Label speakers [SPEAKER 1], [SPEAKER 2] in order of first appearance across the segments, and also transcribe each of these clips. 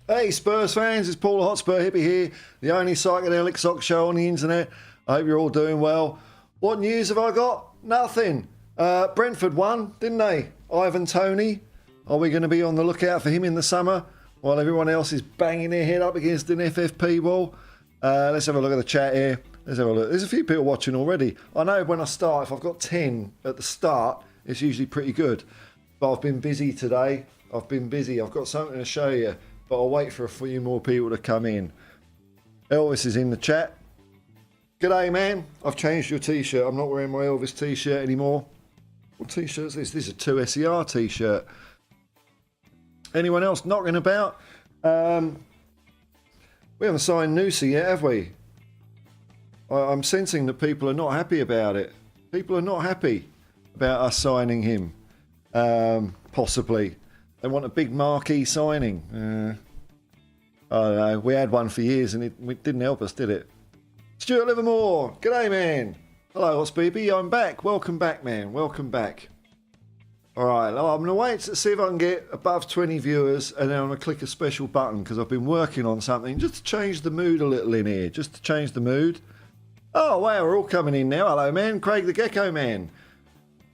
[SPEAKER 1] Hey Spurs fans, it's Paul the Hotspur Hippie here, the only psychedelic sock show on the internet. I hope you're all doing well. What news have I got? Nothing. Brentford won, didn't they? Ivan Toney. Are we going to be on the lookout for him in the summer while everyone else is banging their head up against an FFP wall? Let's have a look at the chat here. Let's have a look. There's a few people watching already. I know when I start, if I've got 10 at the start, it's usually pretty good. But I've been busy today. I've got something to show you. But I'll wait for a few more people to come in. Elvis is in the chat. G'day, man. I've changed your t-shirt. I'm not wearing my Elvis t-shirt anymore. What t-shirt is this? This is a 2SER t-shirt. Anyone else knocking about? We haven't signed Noosa yet, have we? I'm sensing that people are not happy about it. People are not happy about us signing him. Possibly. They want a big marquee signing. I don't know. We had one for years and it didn't help us, did it? Stuart Livermore. G'day, man. Hello, Hotspur Hippie. I'm back. Welcome back, man. Welcome back. All right. I'm going to wait to see if I can get above 20 viewers and then I'm going to click a special button because I've been working on something just to change the mood a little in here. Just to change the mood. Oh, wow. We're all coming in now. Hello, man. Craig the Gecko Man.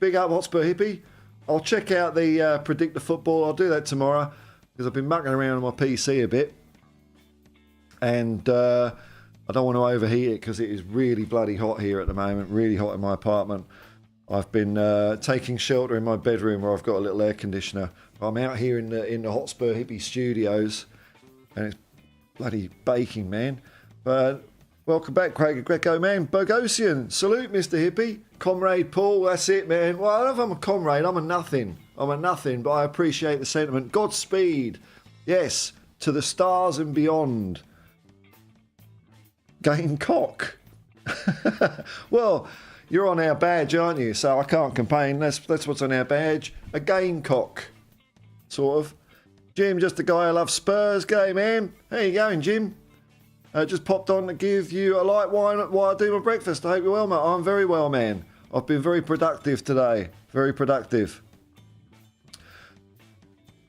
[SPEAKER 1] Big up, Hotspur Hippie. I'll check out the Predict the Football. I'll do that tomorrow because I've been mucking around on my PC a bit. And I don't want to overheat it because it is really bloody hot here at the moment. Really hot in my apartment. I've been taking shelter in my bedroom where I've got a little air conditioner. I'm out here in the Hotspur Hippie studios. And it's bloody baking, man. But welcome back, Craig Greco, man. Bogosian. Salute, Mr. Hippie. Comrade Paul, that's it, man. Well, I don't know if I'm a comrade. I'm a nothing. But I appreciate the sentiment. Godspeed. Yes, to the stars and beyond. Gamecock. Well, you're on our badge, aren't you? So I can't complain. That's what's on our badge. A gamecock. Sort of. Jim, just a guy who loves Spurs. G'day, man. How you going, Jim? Just popped on to give you a light wine while I do my breakfast. I hope you're well, mate. I'm very well, man. I've been very productive today. Very productive.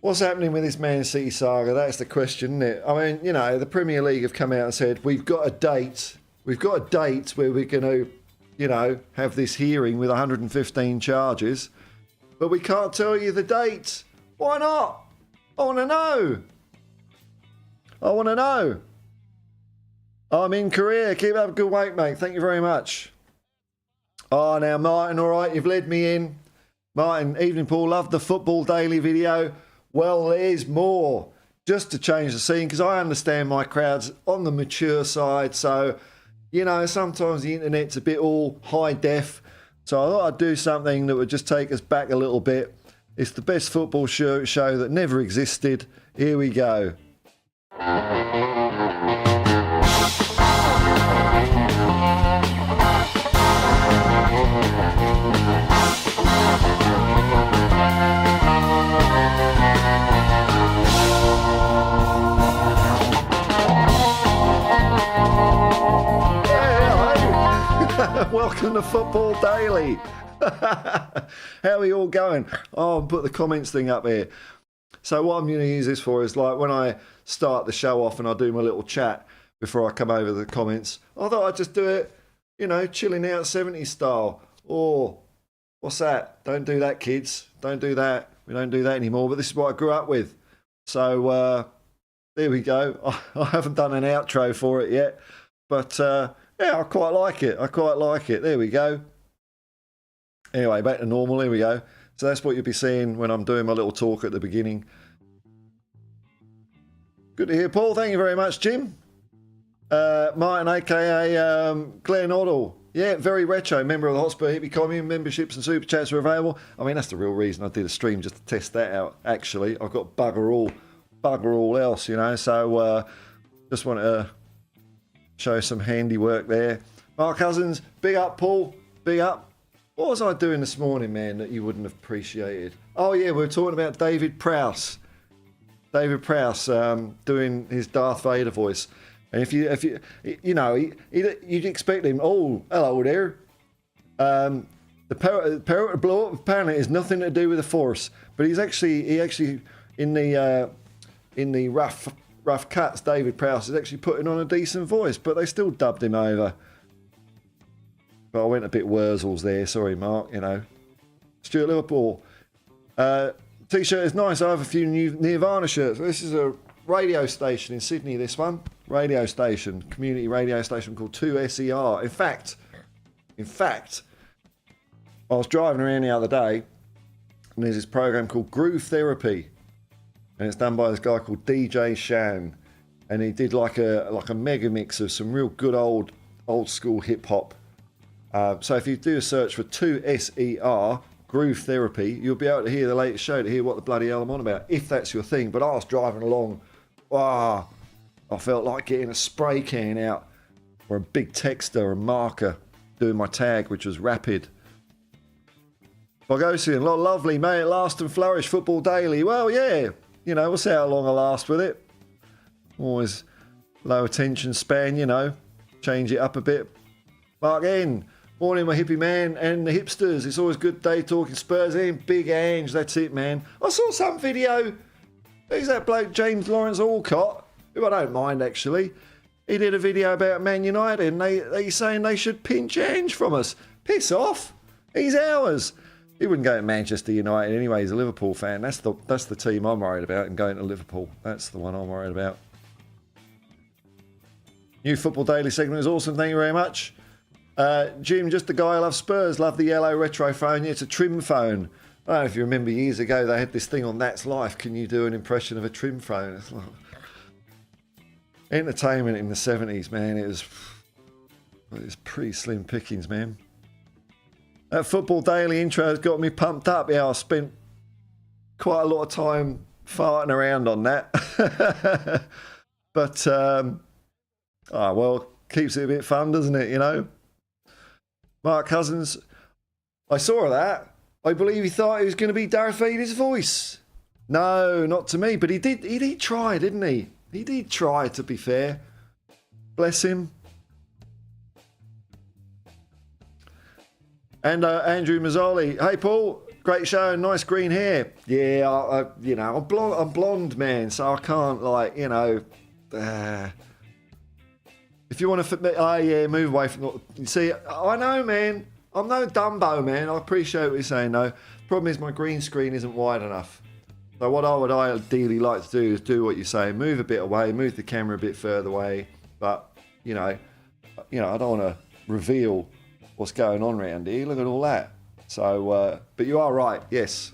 [SPEAKER 1] What's happening with this Man City saga? That's the question, isn't it? I mean, you know, the Premier League have come out and said, we've got a date. We've got a date where we're going to, you know, have this hearing with 115 charges. But we can't tell you the date. Why not? I want to know. I want to know. I'm in Korea. Keep up a good weight, mate. Thank you very much. Oh, now, Martin, all right, you've led me in. Martin, evening, Paul. Loved the Football Daily video. Well, there's more. Just to change the scene, because I understand my crowd's on the mature side. So, you know, sometimes the internet's a bit all high def. So I thought I'd do something that would just take us back a little bit. It's the best football show that never existed. Here we go. Welcome to Football Daily. How are we all going? Oh, I'll put the comments thing up here. So what I'm going to use this for is like when I start the show off and I do my little chat before I come over the comments. I thought I'd just do it, you know, chilling out 70s style. Or, what's that? Don't do that, kids. Don't do that. We don't do that anymore. But this is what I grew up with. So there we go. I haven't done an outro for it yet. But yeah, I quite like it. I quite like it. There we go. Anyway, back to normal. Here we go. So that's what you'll be seeing when I'm doing my little talk at the beginning. Good to hear, Paul. Thank you very much, Jim. Martin, a.k.a. Glenn Oddle. Yeah, very retro. Member of the Hotspur Hippie commune. Memberships and super chats are available. I mean, that's the real reason I did a stream, just to test that out, actually. I've got bugger all else, you know. So just want to show some handiwork there. Mark Cousins, big up, Paul. Big up. What was I doing this morning, man, that you wouldn't have appreciated? Oh, yeah, we were talking about David Prowse. David Prowse doing his Darth Vader voice. And if you know, you'd expect him, oh, hello there. The The parrot blow up apparently has nothing to do with the Force, but he actually in the rough cuts, David Prowse is actually putting on a decent voice, but they still dubbed him over. But I went a bit Wurzels there, sorry Mark, you know. Stuart Liverpool. T-shirt is nice. I have a few new Nirvana shirts. This is a radio station in Sydney, this one. Radio station, community radio station called 2SER. In fact, I was driving around the other day and there's this program called Groove Therapy. And it's done by this guy called DJ Shan. And he did like a mega mix of some real good old school hip hop. So if you do a search for 2SER, Groove Therapy, you'll be able to hear the latest show, to hear what the bloody hell I'm on about, if that's your thing. But I was driving along, I felt like getting a spray can out or a big texter, a marker, doing my tag, which was rapid. Bogosian, lovely, may it last and flourish, Football Daily. Well, yeah, you know, we'll see how long I last with it. Always low attention span, you know, change it up a bit. Mark N, morning my hippie man and the hipsters. It's always good day talking Spurs in. Big Ange, that's it, man. I saw some video. Who's that bloke, James Lawrence Alcott, who I don't mind actually. He did a video about Man United and they saying they should pinch Ange from us. Piss off. He's ours. He wouldn't go to Manchester United anyway. He's a Liverpool fan. That's the team I'm worried about, and going to Liverpool. That's the one I'm worried about. New Football Daily segment is awesome. Thank you very much. Jim, just the guy who loves Spurs. Love the yellow retro phone. Yeah, it's a trim phone. I don't know if you remember years ago they had this thing on That's Life. Can you do an impression of a trim phone? It's like entertainment in the 70s, man. It was pretty slim pickings, man. That Football Daily intro has got me pumped up. Yeah, I spent quite a lot of time farting around on that. But, well, keeps it a bit fun, doesn't it, you know? Mark Cousins, I saw that. I believe he thought he was going to be Darth Vader's voice. No, not to me, but he did try, didn't he? He did try, to be fair. Bless him. And Andrew Mazzoli, hey Paul, great show, nice green hair. Yeah, you know, I'm blonde, man, so I can't, like, you know. If you want to, move away from. You see, I know, man. I'm no Dumbo, man. I appreciate what you're saying, though. Problem is, my green screen isn't wide enough. So what I would ideally like to do is do what you're saying, move a bit away, move the camera a bit further away. But you know, I don't want to reveal what's going on around here. Look at all that. So, but you are right, yes,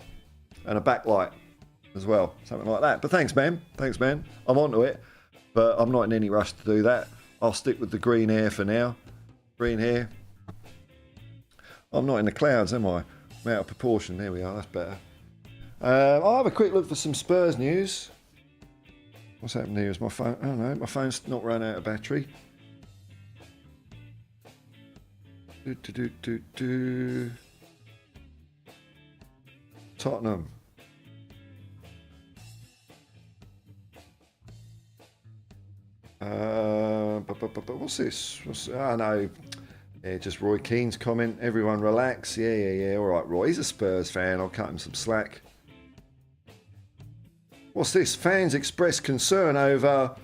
[SPEAKER 1] and a backlight as well, something like that. But thanks, man. I'm onto it, but I'm not in any rush to do that. I'll stick with the green hair for now. Green hair. I'm not in the clouds, am I? I'm out of proportion. There we are. That's better. I'll have a quick look for some Spurs news. What's happened here? Is my phone? I don't know. My phone's not run out of battery. Tottenham. What's this? No. Yeah, just Roy Keane's comment. Everyone relax. Yeah. All right, Roy. He's a Spurs fan. I'll cut him some slack. What's this? Fans express concern over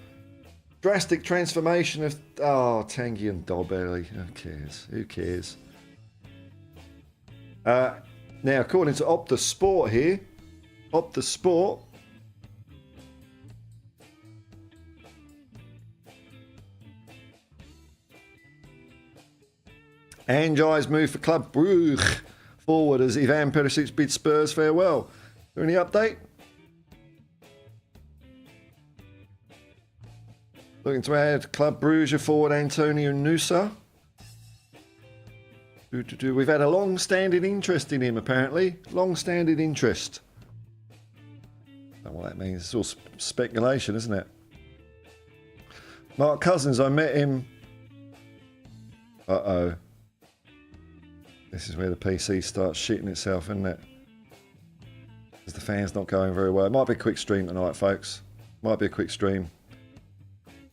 [SPEAKER 1] drastic transformation of... Oh, Tanguy and Dobelli. Who cares? Now, according to Opta Sport here, Opta Sport... Ange's move for Club Brugge forward as Ivan Perisic bids Spurs farewell. Is there any update? Looking to add Club Brugge forward Antonio Nusa. We've had a long-standing interest in him, apparently. Long-standing interest. I don't know what that means. It's all speculation, isn't it? Mark Cousins, I met him... Uh-oh. This is where the PC starts shitting itself, isn't it? Because the fan's not going very well. It might be a quick stream tonight, folks. Might be a quick stream.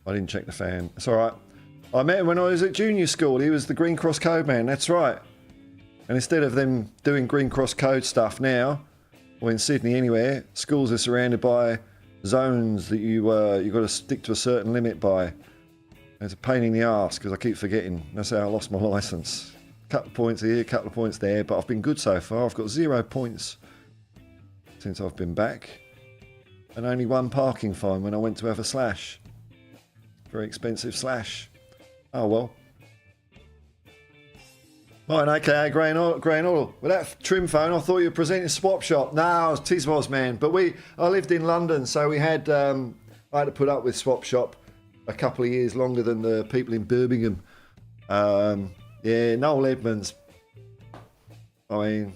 [SPEAKER 1] I didn't check the fan. It's all right. I met him when I was at junior school. He was the Green Cross Code man. That's right. And instead of them doing Green Cross Code stuff now, or in Sydney anywhere, schools are surrounded by zones that you've got to stick to a certain limit by. It's a pain in the arse because I keep forgetting. That's how I lost my licence. A couple of points here, a couple of points there, but I've been good so far. I've got 0 points since I've been back. And only 1 parking fine when I went to have a slash. Very expensive slash. Oh well. Right, okay, grain oil. With that trim phone, I thought you were presenting Swap Shop. No, I was Tiswas, man. But I lived in London, so we had I had to put up with Swap Shop a couple of years longer than the people in Birmingham. Yeah, Noel Edmonds. I mean,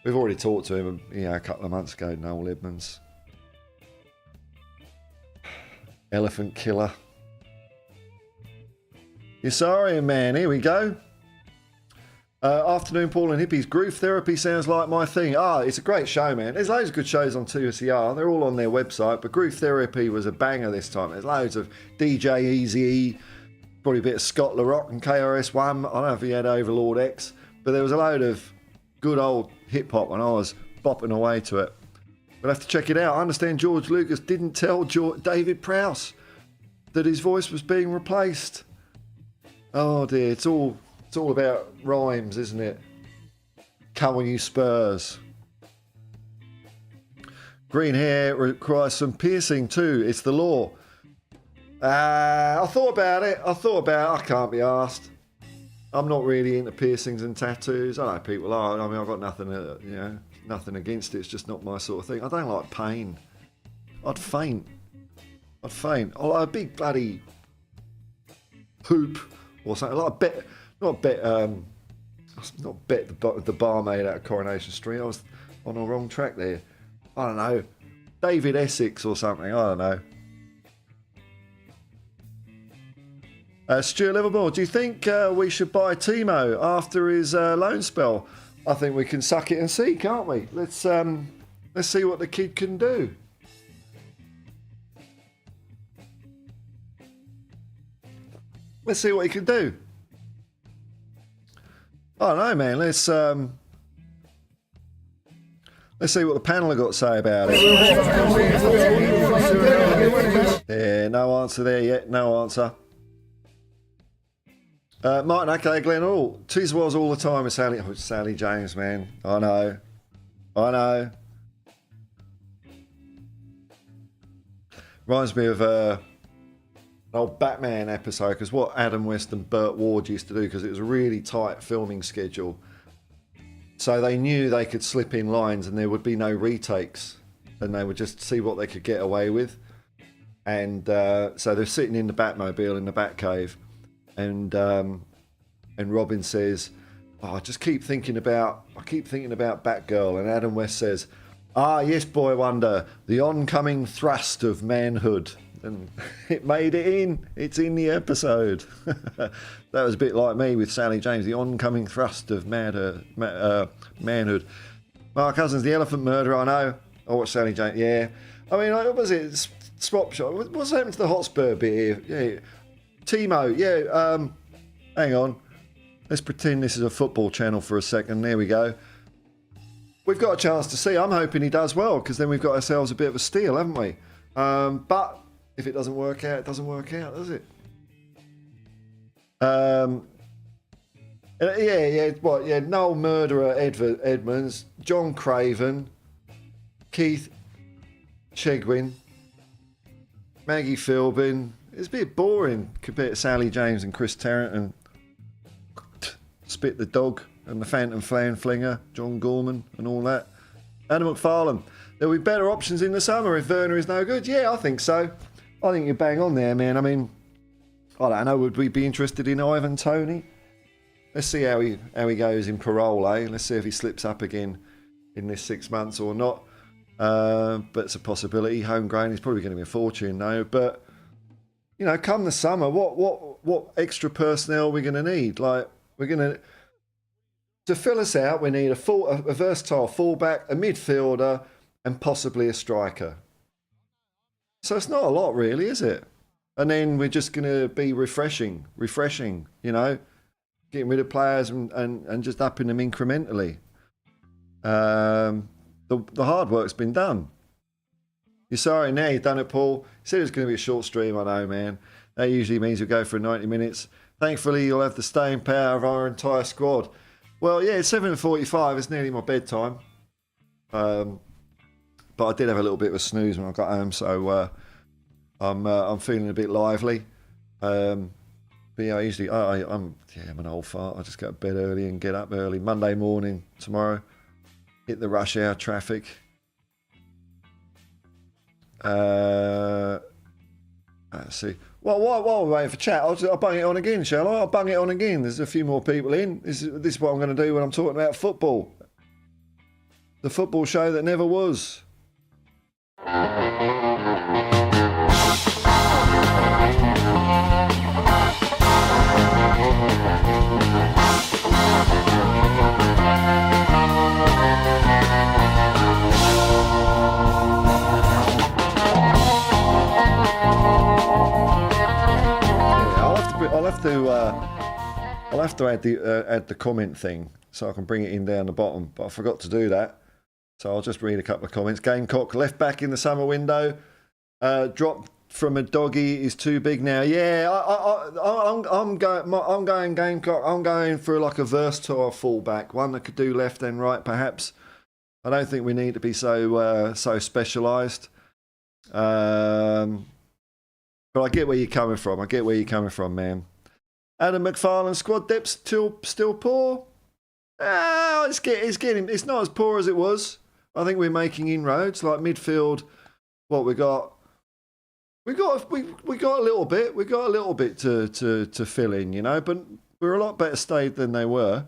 [SPEAKER 1] we've already talked to him, a couple of months ago. Noel Edmonds, elephant killer. You're sorry, man. Here we go. Afternoon, Paul and Hippies. Groove therapy sounds like my thing. It's a great show, man. There's loads of good shows on 2SER. They're all on their website, but Groove therapy was a banger this time. There's loads of DJ Easy, probably a bit of Scott LaRock and KRS-One. I don't know if he had Overlord X, but there was a load of good old hip-hop when I was bopping away to it. We'll have to check it out. I understand George Lucas didn't tell David Prowse that his voice was being replaced. Oh dear, it's all about rhymes, isn't it? Come on, you Spurs. Green hair requires some piercing too. It's the law. I thought about it. I can't be asked. I'm not really into piercings and tattoos. I know people are. I mean, I've got nothing, nothing against it. It's just not my sort of thing. I don't like pain. I'd faint. I like a big bloody hoop or something. Like not bet the barmaid out of Coronation Street. I was on the wrong track there. I don't know. David Essex or something. I don't know. Stuart Livermore, do you think we should buy Timo after his loan spell? I think we can suck it and see, can't we? Let's see what the kid can do. Let's see what he can do. I don't know, man. Let's see what the panel have got to say about it. Yeah, no answer there yet. No answer. Martin, okay, Glenn, Tiz was all the time with Sally James, man. I know. Reminds me of an old Batman episode, because what Adam West and Burt Ward used to do, because it was a really tight filming schedule. So they knew they could slip in lines and there would be no retakes, and they would just see what they could get away with. And so they're sitting in the Batmobile in the Batcave, and Robin says, I keep thinking about Batgirl, and Adam West says, yes, Boy Wonder, the oncoming thrust of manhood. And it made it in. It's in the episode. That was a bit like me with Sally James, the oncoming thrust of manhood. Mark Cousins, the elephant murderer, I know. I watched Sally James, yeah. I mean, what was it? Swap shot. What's happened to the Hotspur bit here? Yeah. Timo, yeah. Hang on. Let's pretend this is a football channel for a second. There we go. We've got a chance to see. I'm hoping he does well, because then we've got ourselves a bit of a steal, haven't we? But if it doesn't work out, it doesn't work out, does it? Noel Murderer, Edmonds, John Craven, Keith Chegwin, Maggie Philbin. It's a bit boring compared to Sally James and Chris Tarrant and Spit the Dog and the Phantom Flan Flinger, John Gorman and all that. Adam McFarlane. There'll be better options in the summer if Werner is no good. Yeah, I think so. I think you're bang on there, man. I mean, I don't know. Would we be interested in Ivan Toney? Let's see how he goes in parole, eh? Let's see if he slips up again in this 6 months or not. But it's a possibility. Homegrown, he's probably going to be a fortune, though. But come the summer, what extra personnel are we going to need? Like, we're going to fill us out. We need a versatile fullback, a midfielder, and possibly a striker. So it's not a lot, really, is it? And then we're just going to be refreshing, getting rid of players and just upping them incrementally. The hard work's been done. You're sorry now you've done it, Paul. You said it was going to be a short stream, I know, man. That usually means we'll go for 90 minutes. Thankfully, you'll have the staying power of our entire squad. Well, yeah, it's 7:45. It's nearly my bedtime. But I did have a little bit of a snooze when I got home, so I'm feeling a bit lively. But yeah, I'm an old fart. I just go to bed early and get up early. Monday morning tomorrow, hit the rush hour traffic. Let's see. Well, while we're waiting for chat, I'll bung it on again, shall I? I'll bung it on again. There's a few more people in. This is what I'm going to do when I'm talking about football. The football show that never was. I'll have to add the comment thing so I can bring it in down the bottom, but I forgot to do that. So I'll just read a couple of comments. Gamecock left back in the summer window. Dropped from a doggy is too big now. Yeah, I'm going Gamecock. I'm going for like a versatile fullback, one that could do left and right, perhaps. I don't think we need to be so specialised. But I get where you're coming from. Man. Adam McFarlane, squad depth still poor. It's not as poor as it was. I think we're making inroads. Like midfield, what we got a little bit. We got a little bit to fill in, you know. But we're a lot better stayed than they were.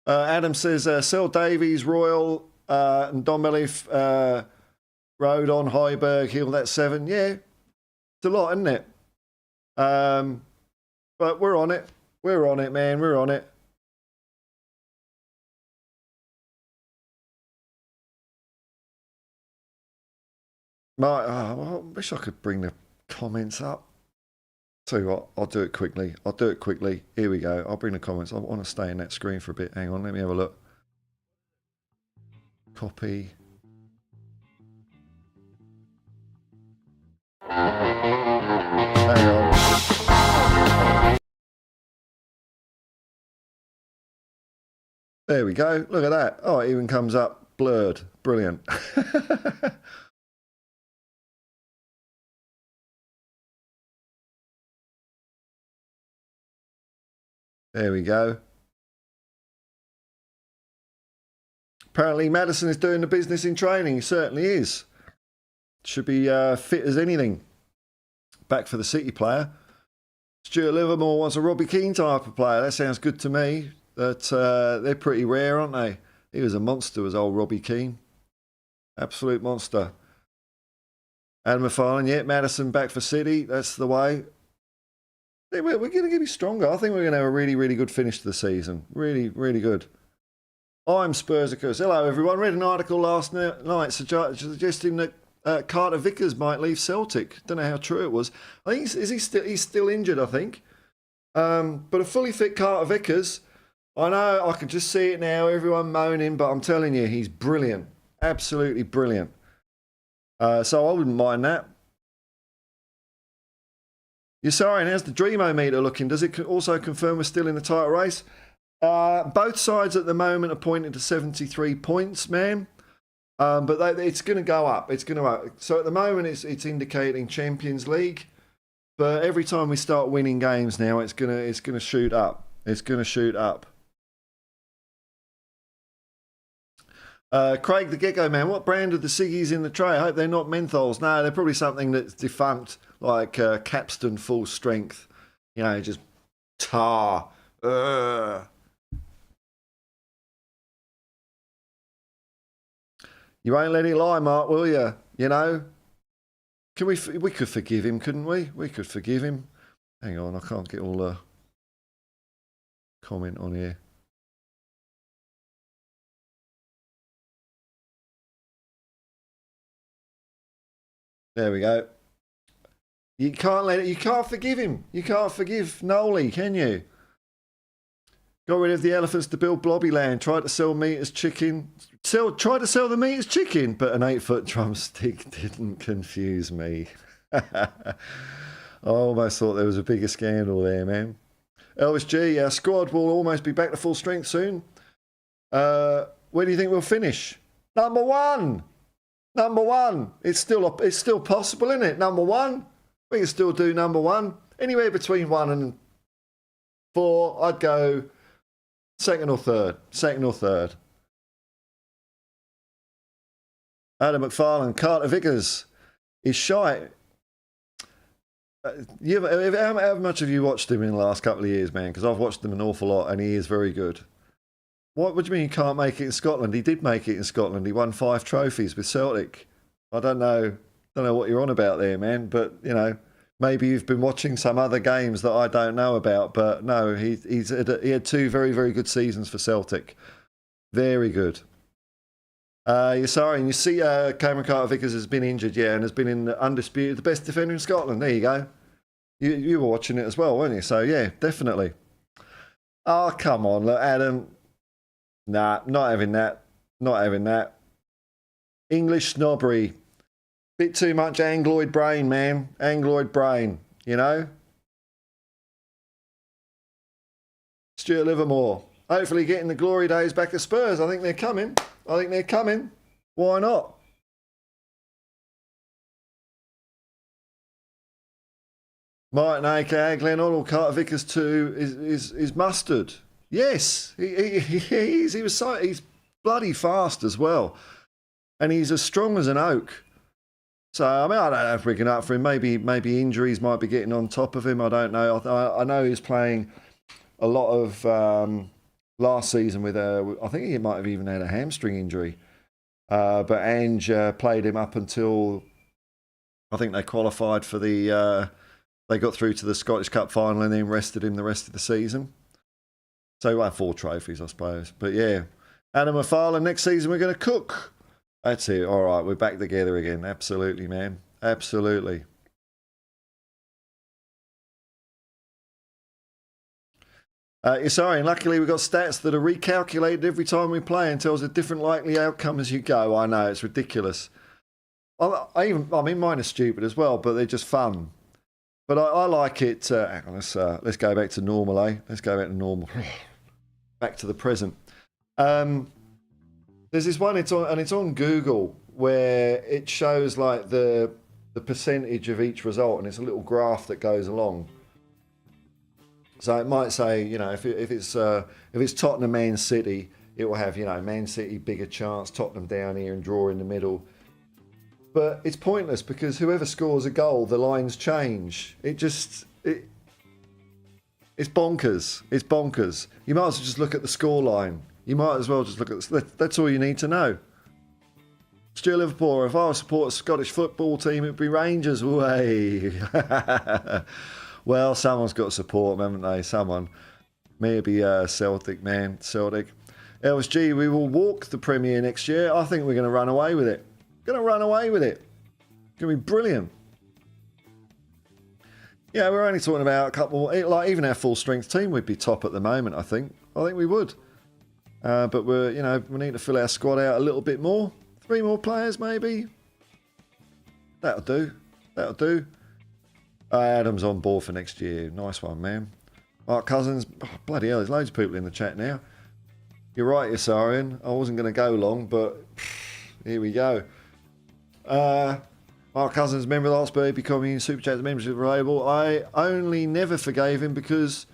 [SPEAKER 1] Adam says sell Davies, Royal, and Domeliff Road on Heiberg Hill. That's 7. Yeah, it's a lot, isn't it? But we're on it. We're on it, man. We're on it. I wish I could bring the comments up. Tell you what, I'll do it quickly. Here we go. I'll bring the comments. I want to stay in that screen for a bit. Hang on, let me have a look. Copy. Hang on. There we go. Look at that. Oh, it even comes up blurred. Brilliant. There we go. Apparently Madison is doing the business in training. He certainly is. Should be fit as anything. Back for the City player. Stuart Livermore wants a Robbie Keane type of player. That sounds good to me. That they're pretty rare, aren't they? He was a monster, was old Robbie Keane. Absolute monster. Adam McFarlane, yeah, Madison back for City. That's the way. We're going to be stronger. I think we're going to have a really, really good finish to the season. Really, really good. I'm Spursicus. Hello, everyone. Read an article last night suggesting that Carter Vickers might leave Celtic. Don't know how true it was. I think he's still injured, I think. But a fully fit Carter Vickers, I know, I can just see it now, everyone moaning, but I'm telling you, he's brilliant. Absolutely brilliant. So I wouldn't mind that. You're sorry, and how's the Dreamo-meter looking? Does it also confirm we're still in the title race? Both sides at the moment are pointing to 73 points, man. But it's going to go up. It's going to up. So at the moment, it's indicating Champions League. But every time we start winning games now, it's going to shoot up. It's going to shoot up. Craig the Gecko Man, what brand of the ciggies in the tray? I hope they're not menthols. No, they're probably something that's defunct, like Capstan Full Strength. You know, just tar. You won't let it lie, Mark, will you? You know? We could forgive him, couldn't we? We could forgive him. Hang on, I can't get all the comment on here. There we go. You can't let it. You can't forgive him. You can't forgive Noli, can you? Got rid of the elephants to build Blobbyland. Tried to sell meat as chicken. Tried to sell the meat as chicken, but an 8-foot drumstick didn't confuse me. I almost thought there was a bigger scandal there, man. Elvis G, our squad will almost be back to full strength soon. Where do you think we'll finish? Number one. Number one. It's still possible, isn't it? Number one. We can still do number one. Anywhere between 1 and 4, I'd go second or third. Second or third. Adam McFarlane, Carter Vickers is shy. How much have you watched him in the last couple of years, man? Because I've watched him an awful lot, and he is very good. What do you mean you can't make it in Scotland? He did make it in Scotland. He won 5 trophies with Celtic. I don't know what you're on about there, man. But you know, maybe you've been watching some other games that I don't know about. But no, he had 2 very, very good seasons for Celtic. Very good. You're sorry, and you see Cameron Carter-Vickers has been injured, yeah, and has been in undisputed the best defender in Scotland. There you go. You were watching it as well, weren't you? So yeah, definitely. Oh, come on, look, Adam. Nah, not having that. Not having that. English snobbery. Bit too much Angloid brain, man. Angloid brain, you know? Stuart Livermore. Hopefully getting the glory days back at Spurs. I think they're coming. Why not? Martin aka Glenn Hoddle, Carter Vickers 2 is mustard. Yes, he's bloody fast as well, and he's as strong as an oak. So I mean, I don't know if we're going up for him. Maybe injuries might be getting on top of him. I don't know. I know he's playing a lot of last season with I think he might have even had a hamstring injury. But Ange played him up until I think they qualified for the. They got through to the Scottish Cup final and then rested him the rest of the season. So he won 4 trophies, I suppose. But yeah, Adam McFarlane, next season we're going to cook. That's it. All right, we're back together again. Absolutely, man. Absolutely. Sorry, and luckily we've got stats that are recalculated every time we play and tells a different likely outcome as you go. I know, it's ridiculous. I mean, mine are stupid as well, but they're just fun. But I like it. Hang on, let's go back to normal, eh? Let's go back to normal. Back to the present. There's this one, it's on Google, where it shows like the percentage of each result, and it's a little graph that goes along. So it might say, you know, if it's Tottenham Man City, it will have, you know, Man City bigger chance, Tottenham down here and draw in the middle. But it's pointless because whoever scores a goal, the lines change. It's bonkers. It's bonkers. You might as well just look at the score line. You might as well just look at that's all you need to know. Stuart Liverpool, if I was support a Scottish football team, it'd be Rangers. Way. Well, someone's got to support them, haven't they? Someone. Maybe Celtic, man. Celtic. LSG, we will walk the Premier next year. I think we're going to run away with it. It's going to be brilliant. Yeah, we're only talking about a couple, like even our full strength team would be top at the moment, I think we would. But we need to fill our squad out a little bit more. 3 more players maybe. That'll do. Adam's on board for next year. Nice one, man. Mark Cousins, bloody hell, there's loads of people in the chat now. You're right, Yasarian. I wasn't going to go long, but here we go. Mark Cousins, member of the Hotspur Hippie community, Super Chat membership available. I only never forgave him because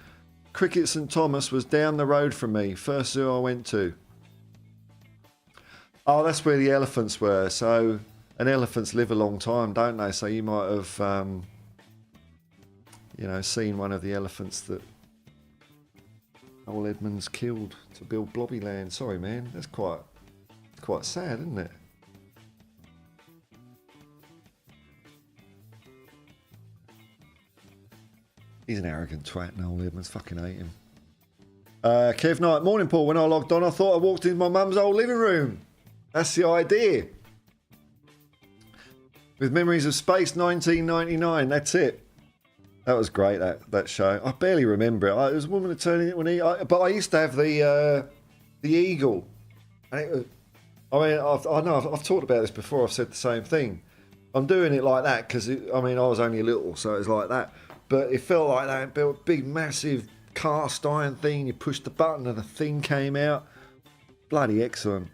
[SPEAKER 1] Cricket St Thomas was down the road from me. First zoo I went to. Oh, that's where the elephants were. So, and elephants live a long time, don't they? So you might have, seen one of the elephants that old Edmonds killed to build Blobbyland. Sorry, man. That's quite sad, isn't it? He's an arrogant twat, Noel Edmonds. Fucking hate him. Kev Knight, morning, Paul. When I logged on, I thought I walked into my mum's old living room. That's the idea. With Memories of Space 1999. That's it. That was great, that show. I barely remember it. It was a woman that turned into an eagle. But I used to have the eagle. And it was, I've talked about this before. I've said the same thing. I'm doing it like that because, I was only little, so it was like that. But it felt like that. It built a big, massive cast iron thing. You pushed the button and the thing came out. Bloody excellent.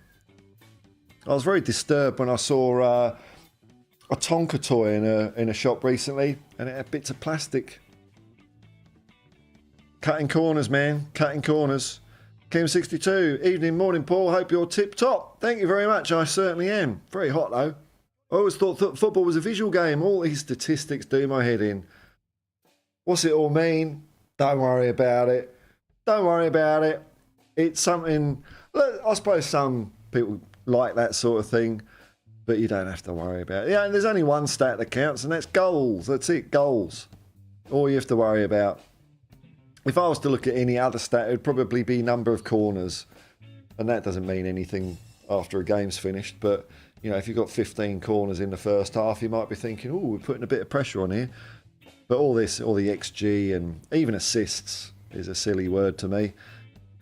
[SPEAKER 1] I was very disturbed when I saw a Tonka toy in a shop recently, and it had bits of plastic. Cutting corners, man. Cutting corners. Kim62. Evening, morning, Paul. Hope you're tip-top. Thank you very much. I certainly am. Very hot, though. I always thought football was a visual game. All these statistics do my head in. What's it all mean? Don't worry about it. Don't worry about it. It's something... I suppose some people like that sort of thing, but you don't have to worry about it. Yeah, and there's only one stat that counts, and that's goals. That's it, goals. All you have to worry about. If I was to look at any other stat, it would probably be number of corners, and that doesn't mean anything after a game's finished, but... if you've got 15 corners in the first half, you might be thinking, oh, we're putting a bit of pressure on here. But all the XG and even assists is a silly word to me.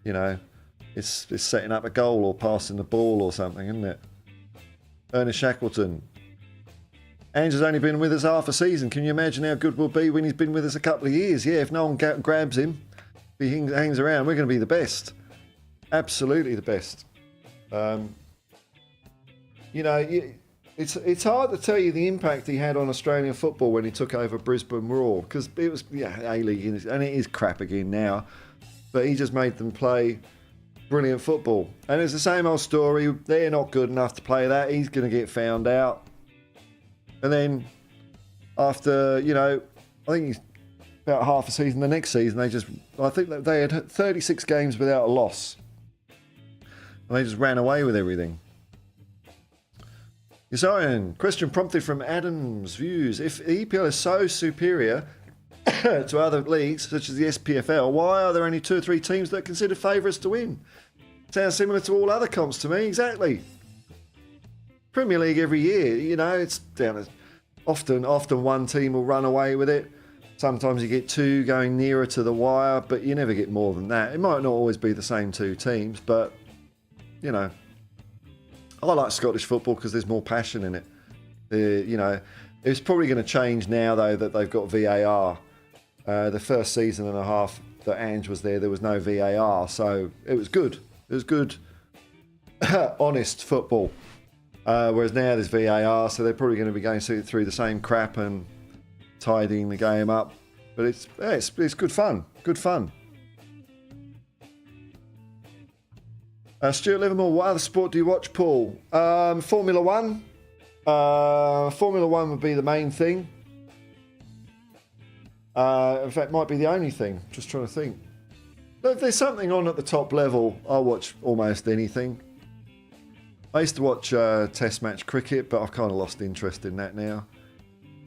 [SPEAKER 1] It's setting up a goal or passing the ball or something, isn't it? Ernest Shackleton. Ange has only been with us half a season. Can you imagine how good we'll be when he's been with us a couple of years? Yeah, if no one grabs him, if he hangs around, we're going to be the best. Absolutely the best. It's hard to tell you the impact he had on Australian football when he took over Brisbane Roar, because it was A-League, and it is crap again now, but he just made them play brilliant football. And it's the same old story. They're not good enough to play that. He's going to get found out. And then after, I think he's about half a season, the next season, I think that they had 36 games without a loss. And they just ran away with everything. Yes, Iron. Question prompted from Adam's Views. If the EPL is so superior to other leagues, such as the SPFL, why are there only 2 or 3 teams that are considered favourites to win? Sounds similar to all other comps to me. Exactly. Premier League every year, it's down as often one team will run away with it. Sometimes you get 2 going nearer to the wire, but you never get more than that. It might not always be the same 2 teams, but, I like Scottish football because there's more passion in it. It's probably going to change now, though, that they've got VAR. The first season and a half that Ange was there was no VAR, so it was good. It was good, honest football. Whereas now there's VAR, so they're probably going to be going through the same crap and tidying the game up. But it's good fun. Good fun. Stuart Livermore, what other sport do you watch, Paul? Formula One. Formula One would be the main thing. In fact, might be the only thing. Just trying to think. But if there's something on at the top level, I'll watch almost anything. I used to watch Test match cricket, but I've kind of lost interest in that now.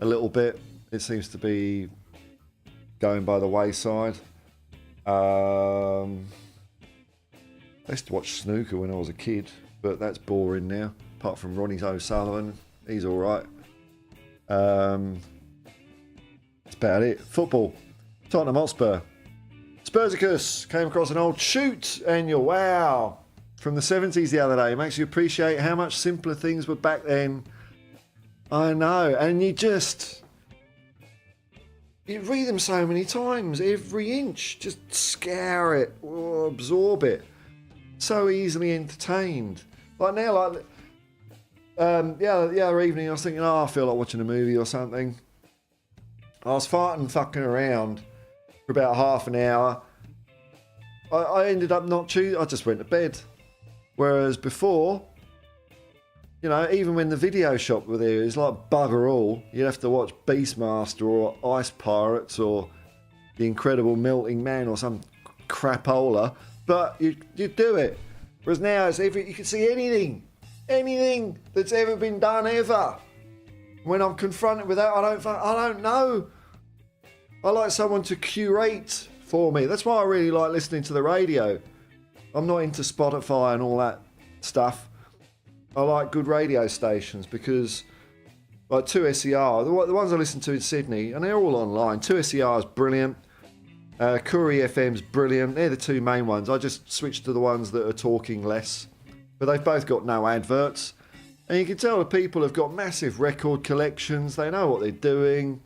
[SPEAKER 1] A little bit. It seems to be going by the wayside. I used to watch snooker when I was a kid, but that's boring now. Apart from Ronnie O'Sullivan, he's all right. That's about it. Football. Tottenham Hotspur. Spursicus came across an old shoot annual. Wow. From the 70s the other day. Makes you appreciate how much simpler things were back then. I know. And you read them so many times. Every inch. Just scour it or absorb it. So easily entertained. Like now, the other evening I was thinking, I feel like watching a movie or something. I was fucking around for about half an hour. I ended up not choosing. I just went to bed. Whereas before, even when the video shop were there, it's like bugger all. You'd have to watch Beastmaster or Ice Pirates or The Incredible Melting Man or some crapola. But you do it. Whereas now you can see anything that's ever been done ever. When I'm confronted with that, I don't know. I like someone to curate for me. That's why I really like listening to the radio. I'm not into Spotify and all that stuff. I like good radio stations because like 2SER, the ones I listen to in Sydney, and they're all online. 2SER is brilliant. Koori FM's brilliant. They're the two main ones. I just switched to the ones that are talking less. But they've both got no adverts. And you can tell the people have got massive record collections. They know what they're doing.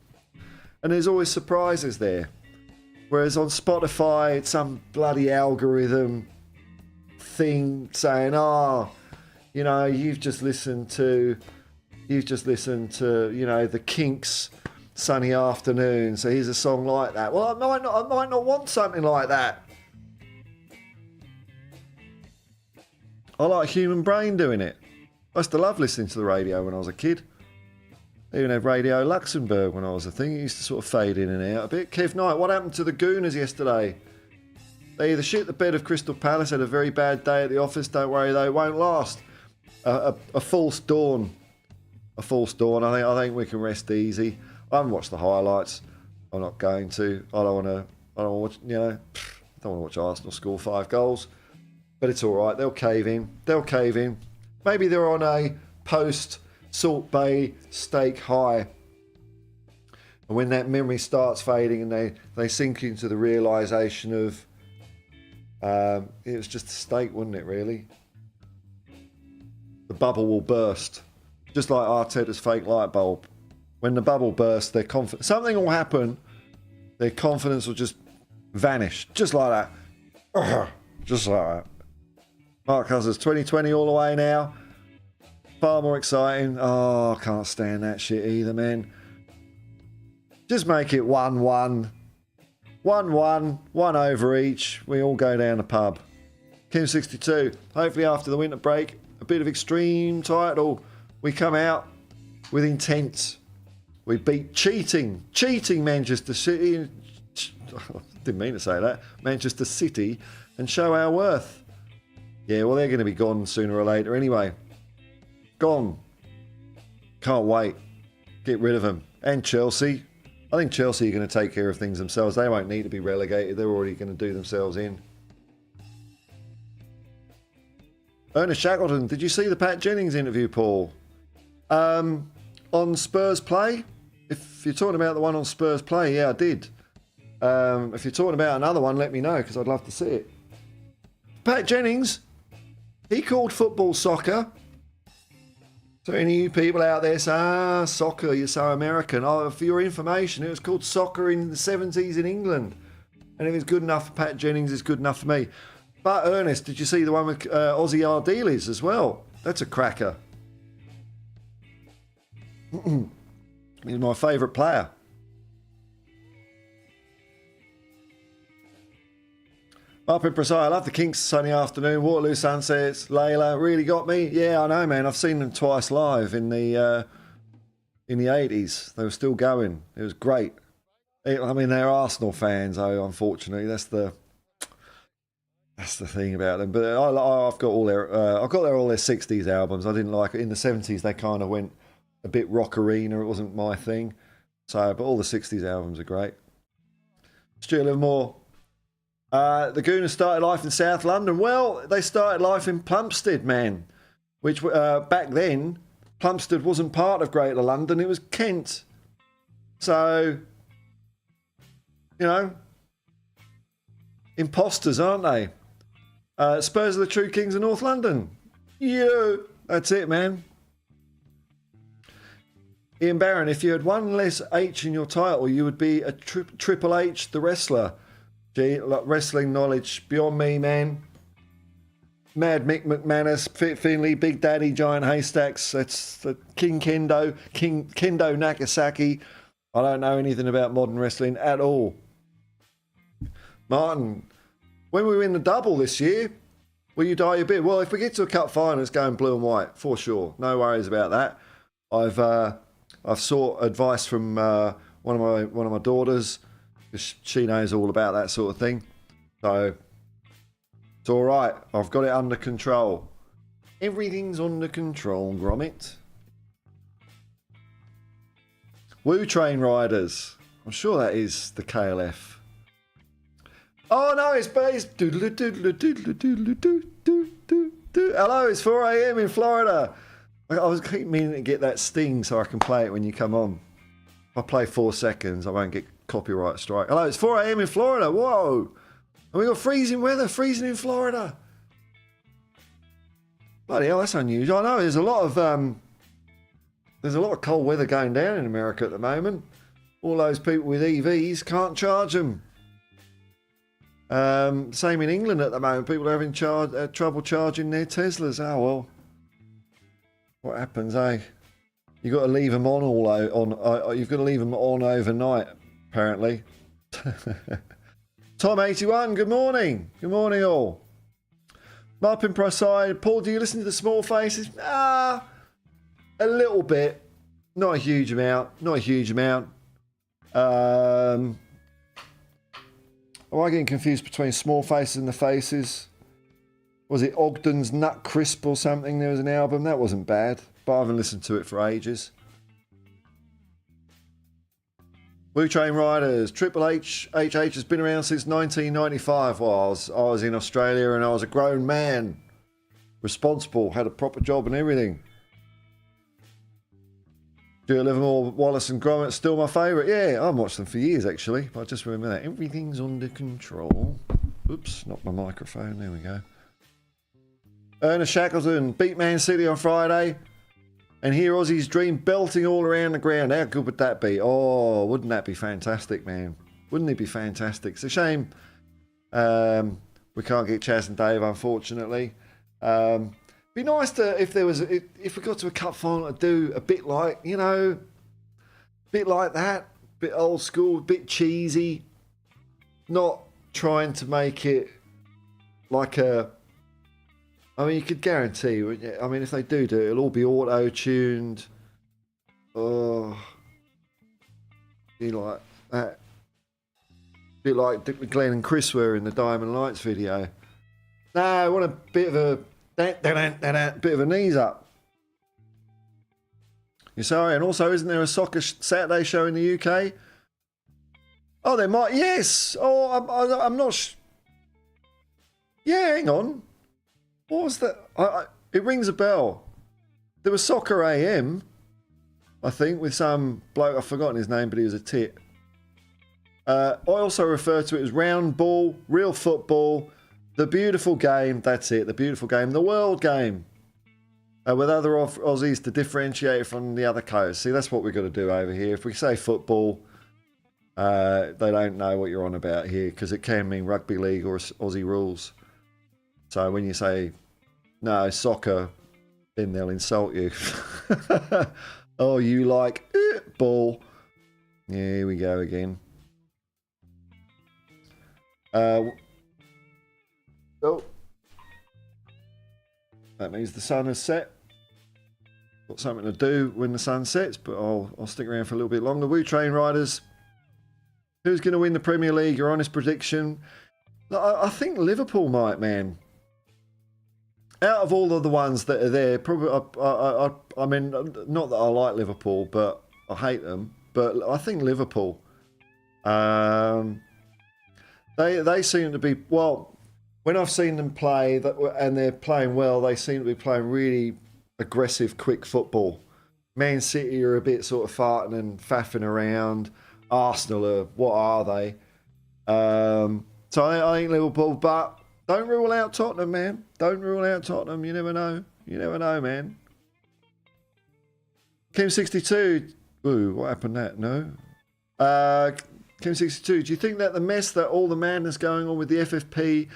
[SPEAKER 1] And there's always surprises there. Whereas on Spotify, it's some bloody algorithm thing saying, you know, you've just listened to, you know, the Kinks' Sunny Afternoon, so here's a song like that. Well, I might not want something like that. I like Human Brain doing it. I used to love listening to the radio when I was a kid. They even had Radio Luxembourg when I was a thing. It used to sort of fade in and out a bit. Kev Knight, what happened to the Gooners yesterday? They either shit the bed of Crystal Palace, had a very bad day at the office. Don't worry though, it won't last. A false dawn. A false dawn. I think we can rest easy. I haven't watched the highlights. I'm not going to. I don't want to watch, you know, I don't want to watch Arsenal score 5 goals. But it's all right. They'll cave in. Maybe they're on a post Salt Bay steak high. And when that memory starts fading and they sink into the realisation of it was just a steak, wasn't it, really? The bubble will burst. Just like Arteta's fake light bulb. When the bubble bursts, their confidence, something will happen, their confidence will just vanish. Just like that. Just like that. Mark Cousins, 2020 all the way now. Far more exciting. Oh, I can't stand that shit either, man. Just make it 1-1. 1-1. 1 over each. We all go down the pub. Kim62. Hopefully after the winter break, a bit of extreme title. We come out with intent. We beat cheating Manchester City. Didn't mean to say that. Manchester City, and show our worth. Yeah, well, they're going to be gone sooner or later anyway. Gone. Can't wait. Get rid of them. And Chelsea. I think Chelsea are going to take care of things themselves. They won't need to be relegated. They're already going to do themselves in. Ernest Shackleton, did you see the Pat Jennings interview, Paul? On Spurs Play? If you're talking about the one on Spurs Play, yeah, I did. If you're talking about another one, let me know, because I'd love to see it. Pat Jennings, he called football soccer. So any of you people out there say, soccer, you're so American. Oh, for your information, it was called soccer in the 70s in England. And if it's good enough for Pat Jennings, it's good enough for me. But Ernest, did you see the one with Ozzy Ardiles as well? That's a cracker. He's my favourite player. Up in Brazil, I love the Kinks Sunny Afternoon, Waterloo Sunsets, Layla, really got me. Yeah, I know, man. I've seen them twice live in the 80s. They were still going. It was great. I mean, they're Arsenal fans, though. Unfortunately, that's the thing about them. But I've got all their all their 60s albums. I didn't like it in the 70s. They kind of went a bit rock arena. It wasn't my thing. So, but all the 60s albums are great. Stuart Livermore. The Gooners started life in South London. Well, they started life in Plumstead, man. Which back then, Plumstead wasn't part of Greater London. It was Kent. So, you know, imposters, aren't they? Spurs are the true kings of North London. Yeah, that's it, man. Ian Barron, if you had one less H in your title, you would be a Triple H, the wrestler. Gee, like wrestling knowledge beyond me, man. Mad Mick McManus, Fit Finley, Big Daddy, Giant Haystacks. That's the King Kendo Nakasaki. I don't know anything about modern wrestling at all. Martin, when we win the double this year, will you dye your beard? Well, if we get to a cup final, it's going blue and white for sure. No worries about that. I've sought advice from one of my daughters. She knows all about that sort of thing. So, it's all right. I've got it under control. Everything's under control, Gromit. Woo Train Riders. I'm sure that is the KLF. Oh, no, it's based. Hello, it's 4 a.m. in Florida. I was keep meaning to get that sting so I can play it when you come on. If I play 4 seconds, I won't get copyright strike. Hello, it's 4 a.m. in Florida. Whoa. And we got freezing weather, freezing in Florida. Bloody hell, that's unusual. I know there's a lot of cold weather going down in America at the moment. All those people with EVs can't charge them. Same in England at the moment. People are having trouble charging their Teslas. Oh well. What happens, eh? You've got to leave them on you've got to leave them on overnight, apparently. Tom81, good morning. Good morning, all. Marpin Proside, Paul, do you listen to the Small Faces? A little bit. Not a huge amount. Not a huge amount. Am I getting confused between Small Faces and the Faces? Was it Ogden's Nut Crisp or something? There was an album. That wasn't bad, but I haven't listened to it for ages. Wu Train Riders, Triple H has been around since 1995. Well, I was in Australia and I was a grown man, responsible, had a proper job and everything. Stuart Livermore, Wallace and Gromit, still my favourite. Yeah, I've watched them for years actually. I just remember that. Everything's under control. Oops, not my microphone. There we go. Ernest Shackleton, beat Man City on Friday. And hear Aussie's dream belting all around the ground. How good would that be? Oh, wouldn't that be fantastic, man? Wouldn't it be fantastic? It's a shame we can't get Chaz and Dave, unfortunately. Be nice to if we got to a cup final to do a bit like, you know, bit like that, bit old school, bit cheesy, not trying to make it like a. I mean, you could guarantee. I mean, if they do it, it'll all be auto-tuned. Oh, be like that. Bit like Glenn and Chris were in the Diamond Lights video. No, I want a bit of a bit of a knees up. You're sorry, and also, isn't there a soccer Saturday show in the UK? Oh, there might. Yes. Oh, I'm not. Yeah, hang on. What was that? It rings a bell. There was Soccer AM, I think, with some bloke. I've forgotten his name, but he was a tit. I also refer to it as round ball, real football, the beautiful game. That's it, the beautiful game, the world game. With other Aussies to differentiate it from the other coasts. See, that's what we've got to do over here. If we say football, they don't know what you're on about here because it can mean rugby league or Aussie rules. So when you say, no, soccer, then they'll insult you. Oh, you like ball. Yeah, here we go again. Oh. That means the sun has set. Got something to do when the sun sets, but I'll stick around for a little bit longer. Wu Train Riders. Who's going to win the Premier League? Your honest prediction? I think Liverpool might, man. Out of all of the ones that are there, probably, I mean, not that I like Liverpool, but I hate them. But I think Liverpool. They seem to be, well, when I've seen them play and they're playing well, they seem to be playing really aggressive, quick football. Man City are a bit sort of farting and faffing around. Arsenal are, what are they? So I think Liverpool, but don't rule out Tottenham, man. Don't rule out Tottenham. You never know. You never know, man. Kim62. Ooh, what happened there? No. Kim62. Do you think that the mess that all the madness going on with the FFP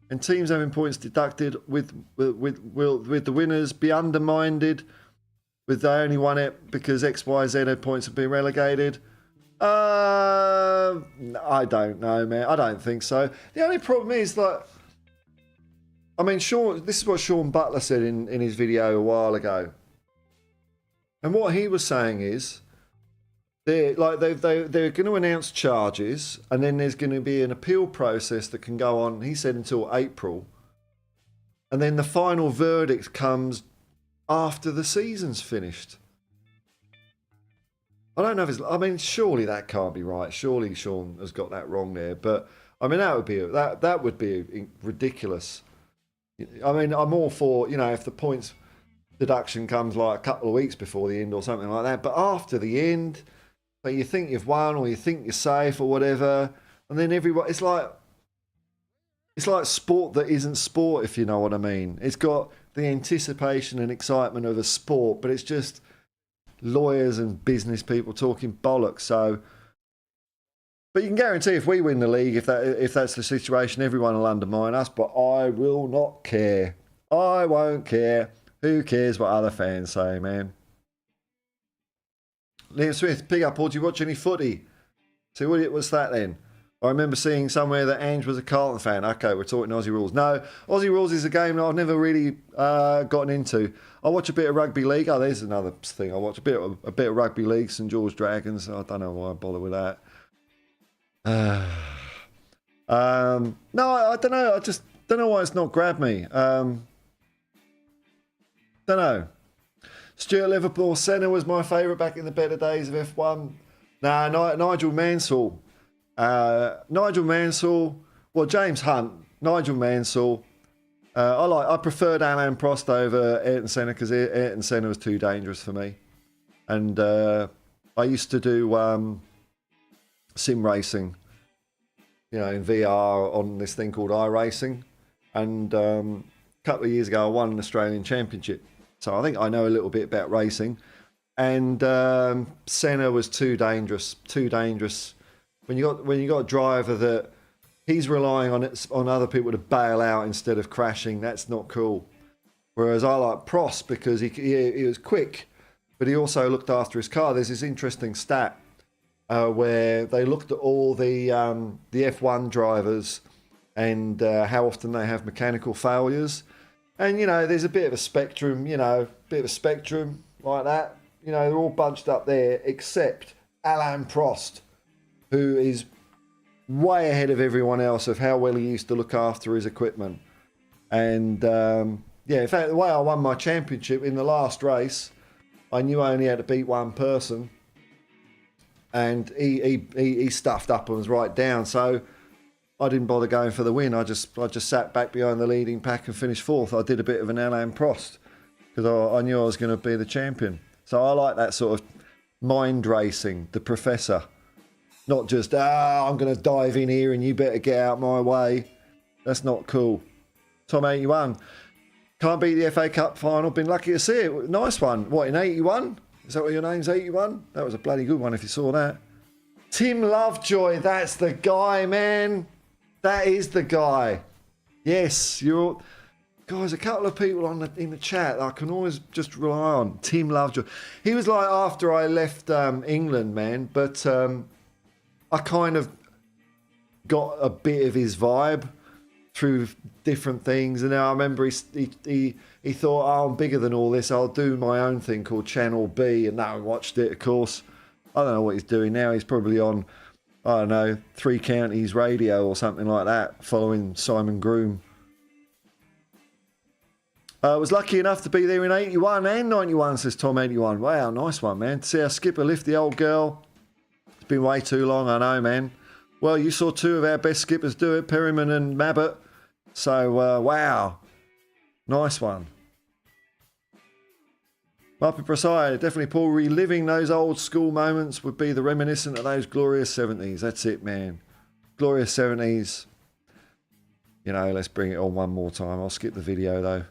[SPEAKER 1] and teams having points deducted will the winners be undermined with they only won it because XYZ had points have been relegated? I don't know, man. I don't think so. The only problem is that, I mean, this is what Sean Butler said in his video a while ago. And what he was saying is, they're going to announce charges, and then there's going to be an appeal process that can go on, he said, until April. And then the final verdict comes after the season's finished. I don't know if it's, I mean, surely that can't be right. Surely Sean has got that wrong there. But I mean, that would be ridiculous. I mean, I'm all for, you know, if the points, deduction comes like a couple of weeks before the end or something like that. But after the end, but you think you've won or you think you're safe or whatever, and then everyone, it's like sport that isn't sport, if you know what I mean. It's got the anticipation and excitement of a sport, but it's just lawyers and business people talking bollocks. So, but you can guarantee if we win the league, if that's the situation, everyone will undermine us. But I will not care. I won't care. Who cares what other fans say, man? Liam Smith, pick up, or do you watch any footy? So what's that then? I remember seeing somewhere that Ange was a Carlton fan. Okay, we're talking Aussie Rules. No, Aussie Rules is a game that I've never really gotten into. I watch a bit of rugby league. Oh, there's another thing. I watch a bit of rugby league, St George Dragons. I don't know why I bother with that. No, I don't know. I just don't know why it's not grabbed me. Don't know. Stuart Liverpool, Senna was my favourite back in the better days of F1. Nigel Mansell. James Hunt, Nigel Mansell. I preferred Alain Prost over Ayrton Senna because Ayrton Senna was too dangerous for me. And I used to do sim racing, in VR on this thing called iRacing. And a couple of years ago, I won an Australian Championship. So I think I know a little bit about racing. And Senna was too dangerous. When you got a driver that he's relying on other people to bail out instead of crashing, that's not cool. Whereas I like Prost because he was quick, but he also looked after his car. There's this interesting stat where they looked at all the F1 drivers and how often they have mechanical failures. And, there's a bit of a spectrum, like that. They're all bunched up there except Alain Prost, who is way ahead of everyone else of how well he used to look after his equipment. And, in fact, the way I won my championship in the last race, I knew I only had to beat one person. And he stuffed up and was right down. So I didn't bother going for the win. I just sat back behind the leading pack and finished fourth. I did a bit of an Alain Prost because I knew I was going to be the champion. So I like that sort of mind racing, the professor. Not just, I'm going to dive in here and you better get out my way. That's not cool. Tom 81. Can't beat the FA Cup final. Been lucky to see it. Nice one. What, in 81? Is that what your name's, 81? That was a bloody good one if you saw that. Tim Lovejoy. That's the guy, man. That is the guy. Yes, you're... Guys, a couple of people in the chat that I can always just rely on. Tim Lovejoy. He was like after I left England, man. But I kind of got a bit of his vibe through different things. And now I remember he thought, I'm bigger than all this. I'll do my own thing called Channel B. And no one watched it, of course. I don't know what he's doing now. He's probably on, I don't know, 3 Counties radio or something like that, following Simon Groom. I was lucky enough to be there in 81 and 91, says Tom 81. Wow, nice one, man. To see our skipper lift the old girl. It's been way too long, I know, man. Well, you saw 2 of our best skippers do it, Perryman and Mabbott. So, wow. Nice one. Muppet Preside, definitely Paul, reliving those old school moments would be the reminiscent of those glorious 70s. That's it, man. Glorious 70s. Let's bring it on one more time. I'll skip the video, though.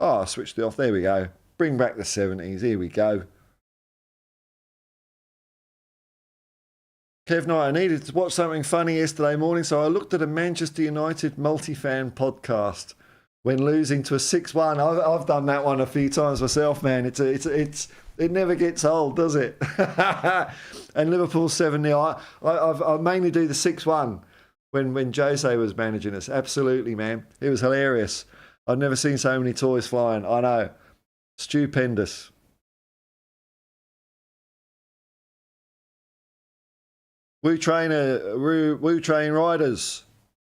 [SPEAKER 1] Oh, I switched it off. There we go. Bring back the 70s. Here we go. Kev Knight, I needed to watch something funny yesterday morning, so I looked at a Manchester United multi-fan podcast when losing to a 6-1. I've done that one a few times myself, man. It never gets old, does it? And Liverpool 7-0. I mainly do the 6-1 when Jose was managing us. Absolutely, man. It was hilarious. I've never seen so many toys flying. I know. Stupendous. Woo Train Riders.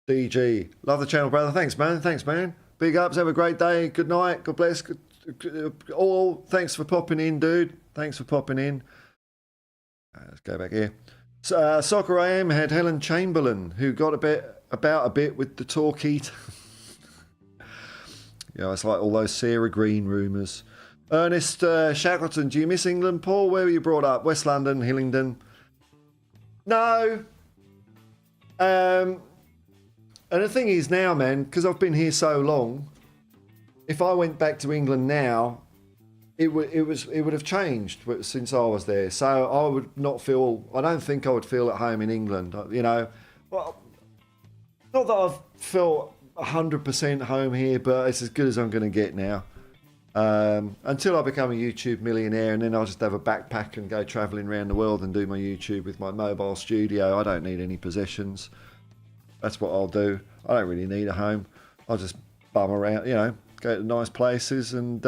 [SPEAKER 1] DG. Love the channel, brother. Thanks, man. Big ups. Have a great day. Good night. God bless. All. Thanks for popping in, dude. Thanks for popping in. Let's go back here. Soccer AM had Helen Chamberlain, who got a bit with the talkie. You know, it's like all those Sarah Green rumours. Ernest Shackleton, do you miss England, Paul? Where were you brought up? West London, Hillingdon? No. And the thing is now, man, because I've been here so long, if I went back to England now, it would have changed since I was there. So I would not feel. I don't think I would feel at home in England. You know, well, not that I've felt 100% home here, but it's as good as I'm going to get now. Until I become a YouTube millionaire, and then I'll just have a backpack and go travelling around the world and do my YouTube with my mobile studio. I don't need any possessions. That's what I'll do. I don't really need a home. I'll just bum around, you know, go to nice places, and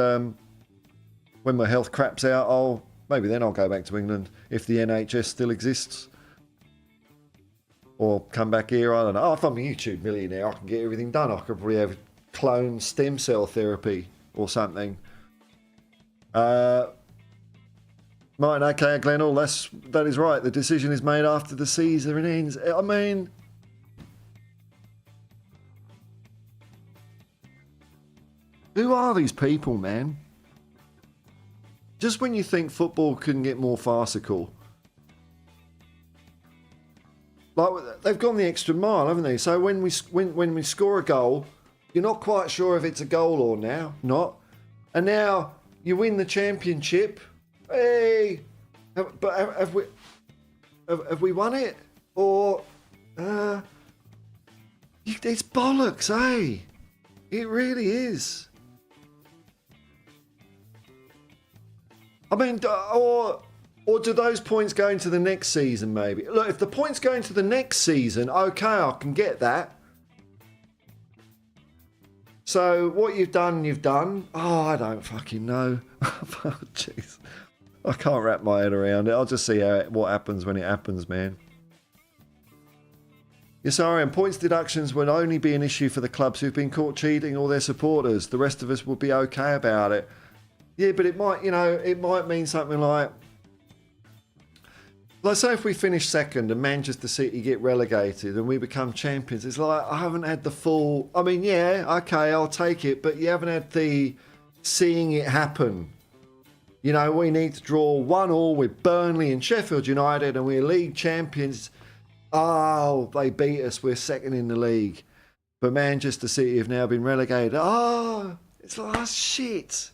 [SPEAKER 1] when my health craps out, maybe then I'll go back to England if the NHS still exists, or come back here. I don't know. If I'm a YouTube millionaire, I can get everything done. I could probably have clone stem cell therapy or something. Martin, okay, Glenn, that is right. The decision is made after the season ends. I mean, who are these people, man? Just when you think football couldn't get more farcical, like they've gone the extra mile, haven't they? So when we score a goal, you're not quite sure if it's a goal or not. And now you win the championship. Hey, but have we won it? Or it's bollocks, eh? It really is. I mean, or do those points go into the next season, maybe? Look, if the points go into the next season, okay, I can get that. So what you've done, you've done. Oh, I don't fucking know. Oh, jeez. I can't wrap my head around it. I'll just see what happens when it happens, man. Yes, sorry, and points deductions would only be an issue for the clubs who've been caught cheating or their supporters. The rest of us will be okay about it. Yeah, but it might, it might mean something like say if we finish second and Manchester City get relegated and we become champions, it's like, I haven't had the full, I mean, yeah, okay, I'll take it, but you haven't had the seeing it happen. You know, we need to draw 1-1 with Burnley and Sheffield United and we're league champions. Oh, they beat us, we're second in the league. But Manchester City have now been relegated. Oh, it's like, oh, shit.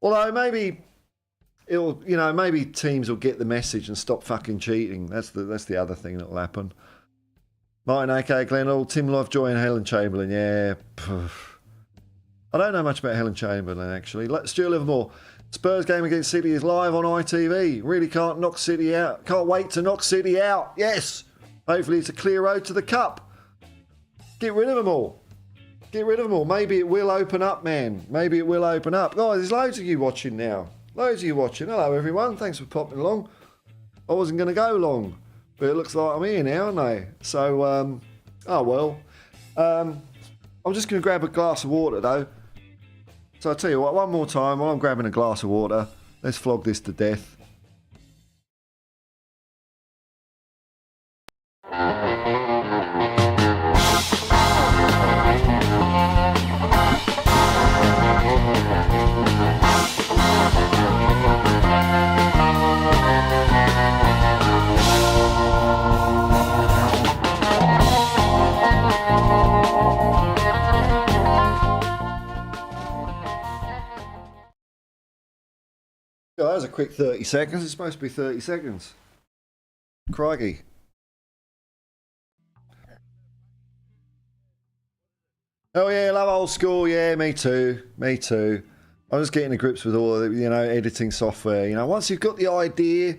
[SPEAKER 1] Although maybe maybe teams will get the message and stop fucking cheating. That's the other thing that'll happen. Martin, okay, Glenn, Tim Lovejoy and Helen Chamberlain, yeah. I don't know much about Helen Chamberlain, actually. Stuart Livermore, Spurs game against City is live on ITV. Really can't knock City out. Can't wait to knock City out. Yes. Hopefully it's a clear road to the Cup. Get rid of them all. Get rid of them all. Maybe it will open up, man. Maybe it will open up. Oh, there's loads of you watching now. Loads of you watching. Hello, everyone. Thanks for popping along. I wasn't going to go long, but it looks like I'm here now, aren't I? So, oh well. I'm just going to grab a glass of water, though. So I'll tell you what, one more time, while I'm grabbing a glass of water, let's flog this to death. Oh, that was a quick 30 seconds. It's supposed to be 30 seconds. Crikey. Oh yeah, love old school. Yeah, me too. Me too. I'm just getting to grips with all the, editing software. Once you've got the idea.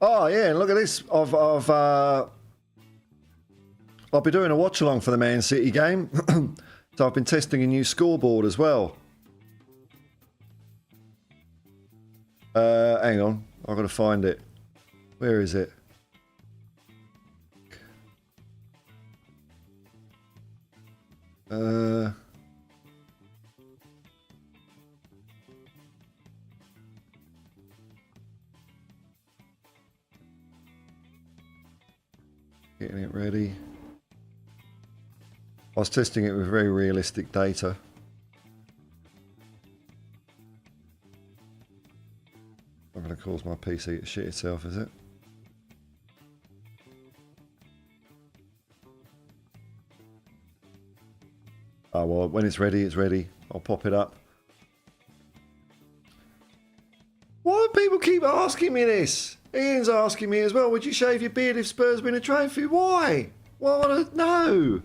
[SPEAKER 1] Oh yeah, look at this. I'll be doing a watch along for the Man City game. So I've been testing a new scoreboard as well. Hang on, I've got to find it. Where is it? Getting it ready. I was testing it with very realistic data. Not going to cause my PC to shit itself, is it? Oh, well, when it's ready, it's ready. I'll pop it up. Why do people keep asking me this? Ian's asking me as well, would you shave your beard if Spurs win a trophy? Why? Why would I? No.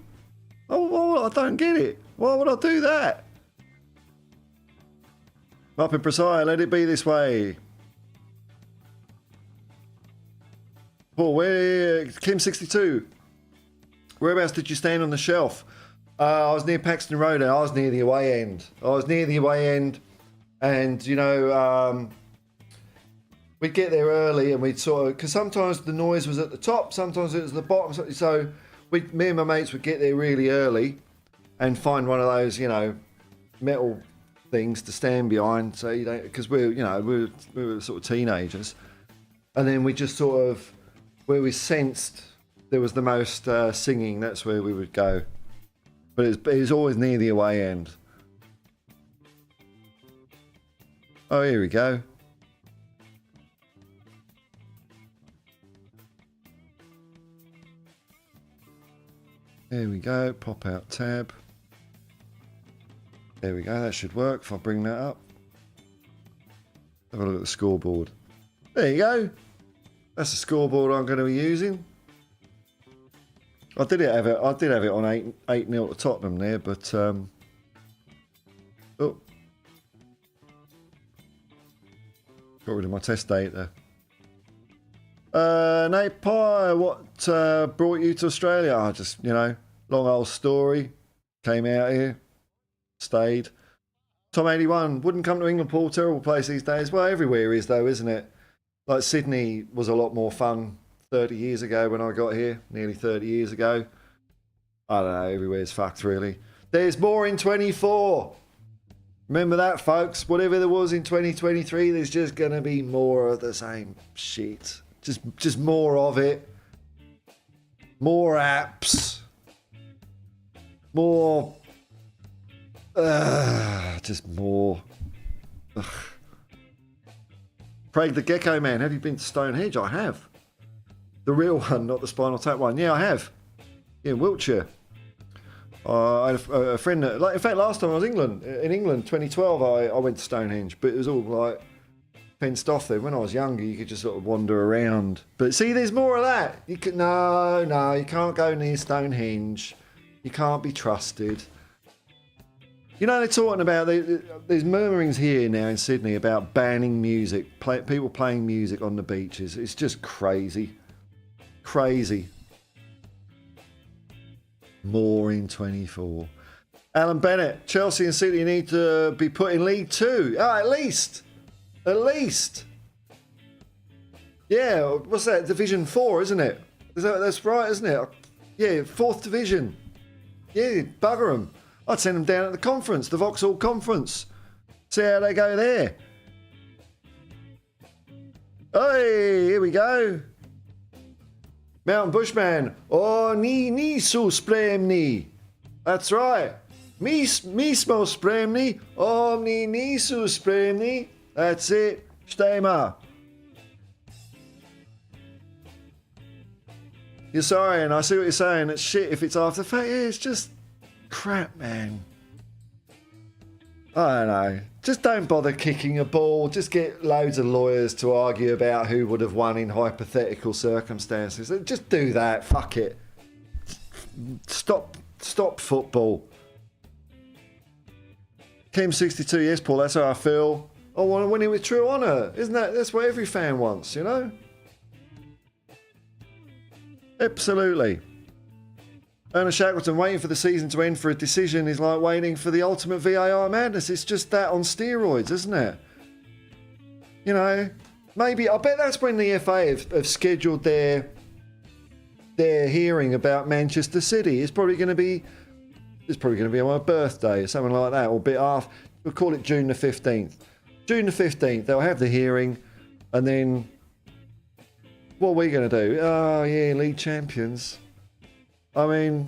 [SPEAKER 1] Oh, I don't get it. Why would I do that? Up in Presire, let it be this way. Paul, where? Kim62. Whereabouts did you stand on the shelf? I was near Paxton Road and I was near the away end. And, you know, we'd get there early and we'd sort of, because sometimes the noise was at the top, sometimes it was at the bottom. So me and my mates would get there really early and find one of those, you know, metal things to stand behind. So, you know, because we were sort of teenagers. And then we just sort of, where we sensed there was the most singing, that's where we would go. But it was always near the away end. Oh, here we go. There we go. Pop out tab. There we go. That should work if I bring that up. Have a look at the scoreboard. There you go. That's the scoreboard I'm going to be using. I did have it on 8-0 to Tottenham there, but oh. Got rid of my test data. Nate Pye, what brought you to Australia? I just, you know, long old story. Came out here, stayed. Tom81, wouldn't come to England, Paul. Terrible place these days. Well, everywhere is though, isn't it? Like Sydney was a lot more fun 30 years ago when I got here, nearly 30 years ago. I don't know, everywhere's fucked really. There's more in 24. Remember that, folks. Whatever there was in 2023, there's just going to be more of the same shit. Just more of it. More apps. More. Just more. Ugh. Craig the Gecko Man, have you been to Stonehenge? I have. The real one, not the Spinal Tap one. Yeah, I have. In Wiltshire. I had a friend that, like, in fact, last time I was in England, 2012, I went to Stonehenge, but it was all like fenced off there. When I was younger, you could just sort of wander around. But see, there's more of that. You can't go near Stonehenge. You can't be trusted. You know, they're talking about, there's murmurings here now in Sydney about banning music, people playing music on the beaches. It's just crazy. Crazy. More in 24. Alan Bennett, Chelsea and City need to be put in League 2. Oh, at least. Yeah, what's that? Division 4, isn't it? That's right, isn't it? Yeah, 4th Division. Yeah, bugger them. I'd send them down at the conference, the Vauxhall Conference. See how they go there. Hey, here we go. Mountain Bushman. Oh, ni su spremni. That's right. Mismo spremni. Omni ni su spremni. That's it. Stema. You're sorry, and I see what you're saying. It's shit if it's after fact. Yeah, it's just crap, man. I don't know. Just don't bother kicking a ball. Just get loads of lawyers to argue about who would have won in hypothetical circumstances. Just do that. Fuck it. Stop football. Kim62, yes, Paul, that's how I feel. I want to win it with true honour. Isn't that's what every fan wants, you know? Absolutely. Ernest Shackleton, waiting for the season to end for a decision is like waiting for the ultimate VAR madness. It's just that on steroids, isn't it? You know, maybe, I bet that's when the FA have scheduled their hearing about Manchester City. It's probably going to be on my birthday or something like that, or a bit after. We'll call it June the 15th. June the 15th, they'll have the hearing, and then what are we going to do? Oh, yeah, league champions. I mean,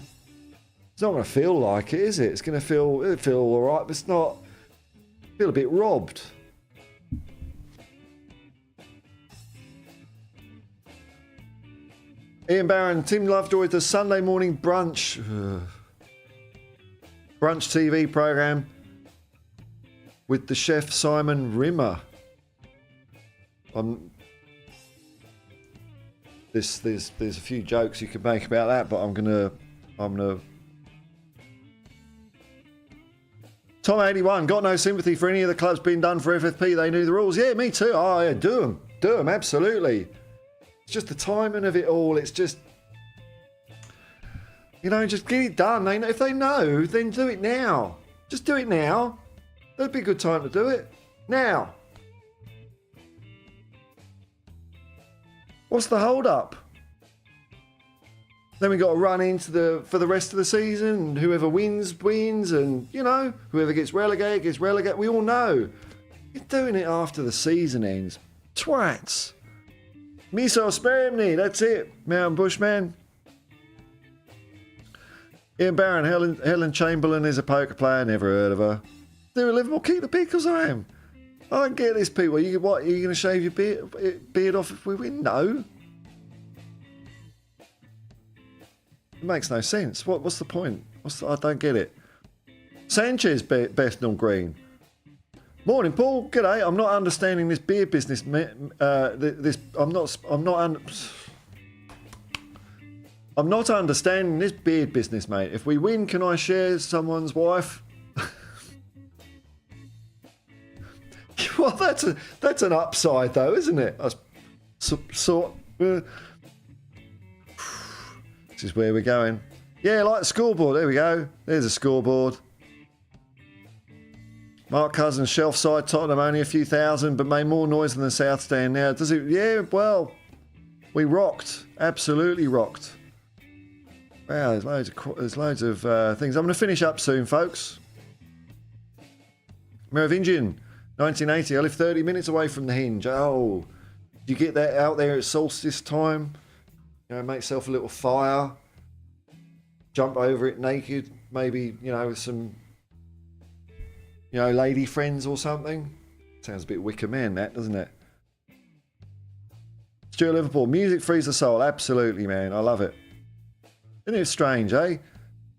[SPEAKER 1] It's not going to feel like it, is it? It's going to it'll feel all right, but it's not. Feel a bit robbed. Ian Barron, Tim Lovejoy does Sunday morning brunch. Brunch TV program with the chef Simon Rimmer. There's a few jokes you could make about that, but I'm gonna Tom81, got no sympathy for any of the clubs being done for FFP. They knew the rules. Yeah, me too. Oh yeah, do them, absolutely. It's just the timing of it all. It's just, just get it done. If they know, then do it now. Just do it now. That'd be a good time to do it. Now. What's the hold up? Then we got to run into for the rest of the season, and whoever wins, and whoever gets relegated. We all know. You're doing it after the season ends. Twats. Miso Spermny, that's it. Mountain Bushman. Ian Barron, Helen Chamberlain is a poker player, never heard of her. Do a Liverpool, keep the pickles I am. I don't get this, people. Are you going to shave your beard off if we win? No. It makes no sense. What's the point? I don't get it. Sanchez, Bethnal Green. Morning, Paul. G'day. I'm not understanding this beard business. I'm not understanding this beard business, mate. If we win, can I share someone's wife? Well, that's an upside, though, isn't it? This is where we're going. Yeah, like the scoreboard. There we go. There's a scoreboard. Mark Cousins, shelf side, Tottenham only a few thousand, but made more noise than the South Stand now. Does it? Yeah, well, we rocked. Absolutely rocked. Wow, there's loads of things. I'm going to finish up soon, folks. Merovingian, 1980. I live 30 minutes away from the Hinge. Oh, you get that out there at solstice time? Make yourself a little fire. Jump over it naked. Maybe, with some, lady friends or something. Sounds a bit Wicker Man, that, doesn't it? Stuart Liverpool, music frees the soul. Absolutely, man. I love it. Isn't it strange, eh?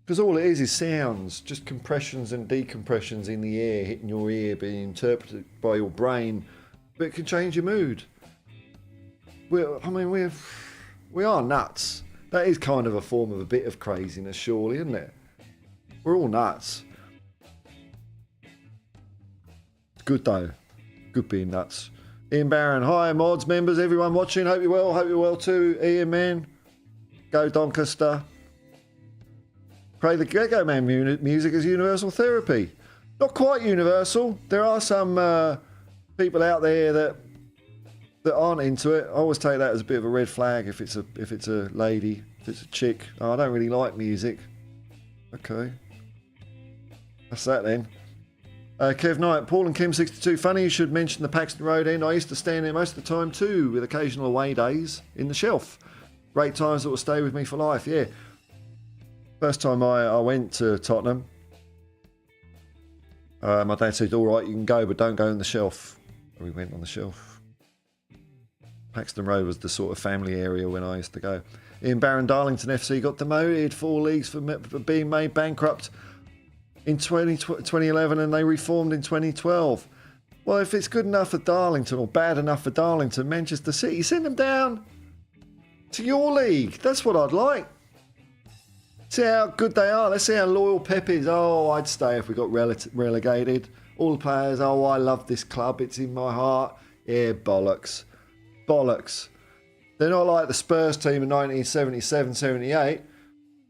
[SPEAKER 1] Because all it is sounds, just compressions and decompressions in the air, hitting your ear, being interpreted by your brain. But it can change your mood. We are nuts. That is kind of a form of a bit of craziness, surely, isn't it? We're all nuts. It's good, though. Good being nuts. Ian Barron, hi, mods, members, everyone watching. Hope you're well. Hope you're well too, Ian, man. Go Doncaster. Pray the Gecko Man music is universal therapy. Not quite universal. There are some people out there that aren't into it. I always take that as a bit of a red flag if it's a lady, if it's a chick. Oh, I don't really like music. Okay. That's that then. Kev Knight, Paul and Kim 62. Funny you should mention the Paxton Road end. I used to stand there most of the time too, with occasional away days in the shelf. Great times that will stay with me for life, yeah. First time I went to Tottenham, my dad said, all right, you can go, but don't go in the shelf. We went on the shelf. Paxton Road was the sort of family area when I used to go. Ian Barron, Darlington FC got demoted 4 leagues for being made bankrupt in 2011, and they reformed in 2012. Well, if it's good enough for Darlington or bad enough for Darlington, Manchester City, send them down to your league. That's what I'd like. See how good they are. Let's see how loyal Pep is. Oh, I'd stay if we got relegated. All the players, oh, I love this club. It's in my heart. Yeah, bollocks. Bollocks. They're not like the Spurs team in 1977-78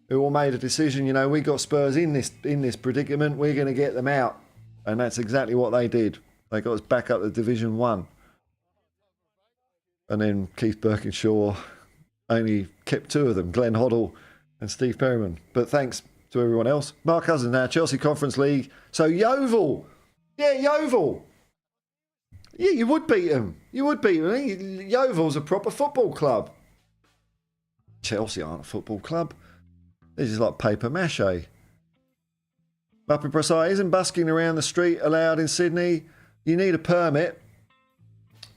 [SPEAKER 1] who all made a decision, we got Spurs in this predicament. We're going to get them out. And that's exactly what they did. They got us back up to Division 1. And then Keith Birkinshaw only kept 2 of them, Glenn Hoddle and Steve Perryman. But thanks to everyone else. Mark Cousins now, Chelsea Conference League. So Yeovil. Yeah, Yeovil. Yeah, you would beat them. You would beat them. Yeovil's a proper football club. Chelsea aren't a football club. This is like paper mache. Up in Precise, isn't busking around the street allowed in Sydney? You need a permit,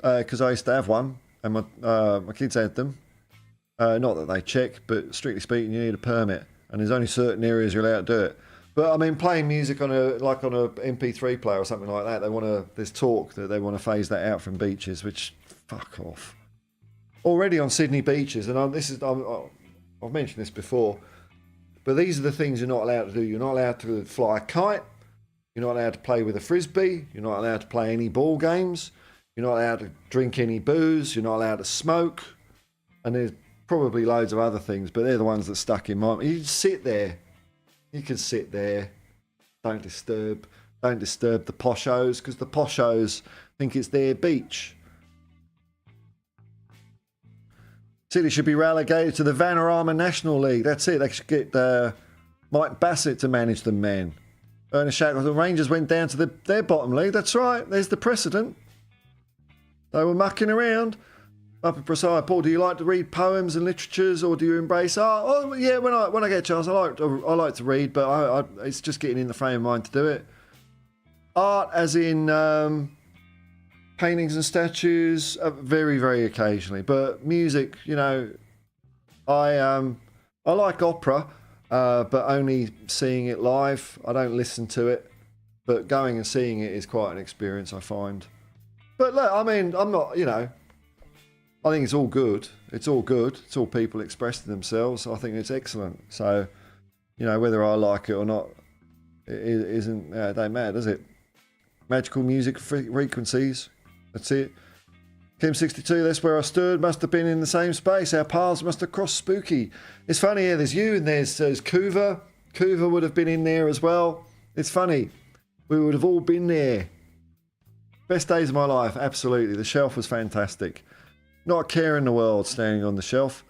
[SPEAKER 1] because I used to have one, and my kids had them. Not that they check, but strictly speaking, you need a permit, and there's only certain areas you're allowed to do it. But I mean, playing music on a MP3 player or something like that, there's talk that they want to phase that out from beaches, which fuck off. Already on Sydney beaches, and I've mentioned this before, but these are the things you're not allowed to do. You're not allowed to fly a kite. You're not allowed to play with a frisbee. You're not allowed to play any ball games. You're not allowed to drink any booze. You're not allowed to smoke. And there's probably loads of other things, but they're the ones that stuck in my mind. You just sit there. You can sit there. Don't disturb the poshos, because the poshos think it's their beach. City should be relegated to the Vanarama National League. That's it. They should get Mike Bassett to manage them, man. Ernest Shackleton. The Rangers went down to their bottom league. That's right. There's the precedent. They were mucking around. Up in Precise, Paul, do you like to read poems and literatures, or do you embrace art? Oh, yeah, when I get a chance, I like to read, but it's just getting in the frame of mind to do it. Art, as in paintings and statues, very, very occasionally. But music, you know, I like opera, but only seeing it live. I don't listen to it, but going and seeing it is quite an experience, I find. But look, I mean, I'm not, you know, I think it's all good. It's all good. It's all people expressing themselves. I think it's excellent. So, you know, whether I like it or not, it don't matter, does it? Magical music frequencies. That's it. Kim62, that's where I stood. Must have been in the same space. Our paths must have crossed spooky. It's funny, yeah, there's you and there's Kuva. Kuva would have been in there as well. It's funny. We would have all been there. Best days of my life, absolutely. The shelf was fantastic. Not a care in the world standing on the shelf.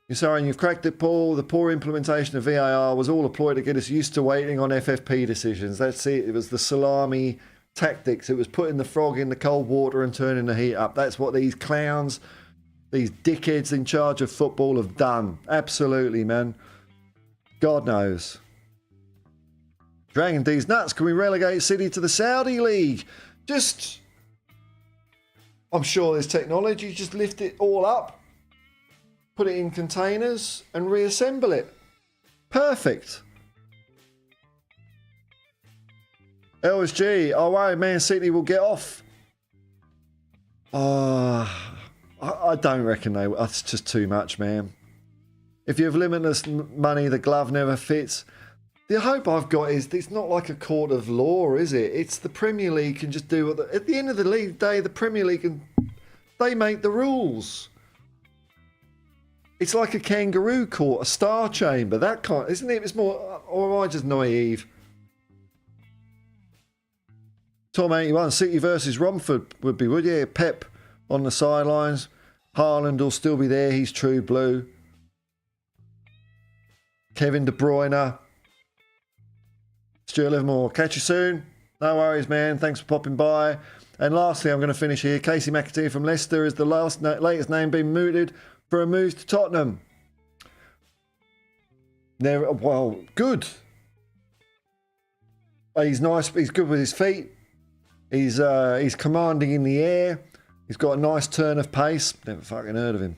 [SPEAKER 1] You're sorry, and you've cracked it, Paul. The poor implementation of VAR was all a ploy to get us used to waiting on FFP decisions. That's it. It was the salami tactics. It was putting the frog in the cold water and turning the heat up. That's what these clowns, these dickheads in charge of football have done. Absolutely, man. God knows. Dragon D's nuts. Can we relegate City to the Saudi League? Just... I'm sure there's technology. Just lift it all up, put it in containers, and reassemble it. Perfect. LSG, I worry Man City will get off. I don't reckon they will. That's just too much, man. If you have limitless money, the glove never fits. The hope I've got is it's not like a court of law, is it? It's the Premier League can just do what... At the end of the league day, the Premier League they make the rules. It's like a kangaroo court, a star chamber, that kind, isn't it? It's more... Or am I just naive? Tom 81, City versus Romford would be, would you? Pep on the sidelines. Haaland will still be there. He's true blue. Kevin De Bruyne. Stuart Livermore, catch you soon. No worries, man. Thanks for popping by. And lastly, I'm going to finish here. Casey McAteer from Leicester is the latest name being mooted for a move to Tottenham. Well, good. He's nice. He's good with his feet. He's commanding in the air. He's got a nice turn of pace. Never fucking heard of him.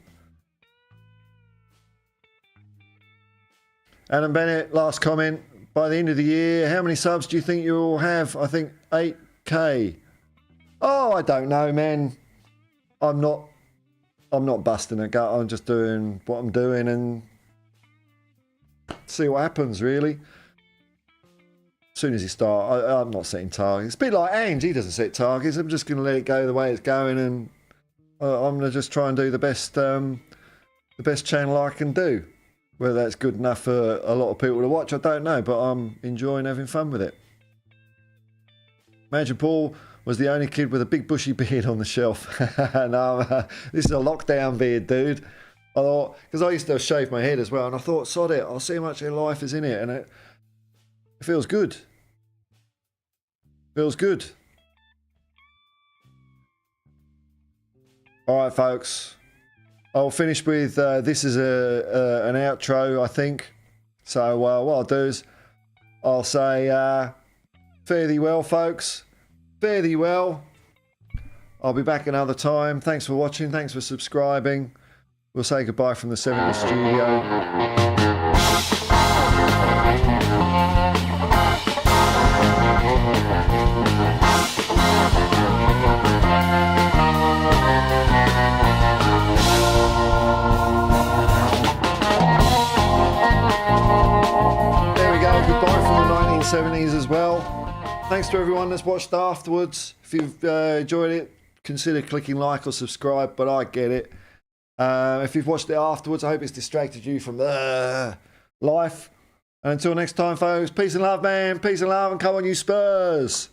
[SPEAKER 1] Alan Bennett, last comment. By the end of the year, how many subs do you think you'll have? I think 8k. Oh, I don't know, man. I'm not busting a gut. I'm just doing what I'm doing and see what happens, really. As soon as you start, I'm not setting targets. It's a bit like Ange. He doesn't set targets. I'm just going to let it go the way it's going, and I'm going to just try and do the best channel I can do. Whether that's good enough for a lot of people to watch, I don't know, but I'm enjoying having fun with it. Imagine Paul was the only kid with a big bushy beard on the shelf. No, this is a lockdown beard, dude. I thought, because I used to shave my head as well, and I thought, sod it, I'll see how much life is in it, and it feels good. Feels good. All right, folks. I'll finish with this is an outro, I think. So what I'll do is I'll say fare thee well, folks. Fare thee well. I'll be back another time. Thanks for watching. Thanks for subscribing. We'll say goodbye from the 70 studio. Goodbye from the 1970s as well. Thanks to everyone that's watched afterwards. If you've enjoyed it, consider clicking like or subscribe, but I get it. If you've watched it afterwards, I hope it's distracted you from life. And until next time, folks, peace and love, man. Peace and love, and come on, you Spurs.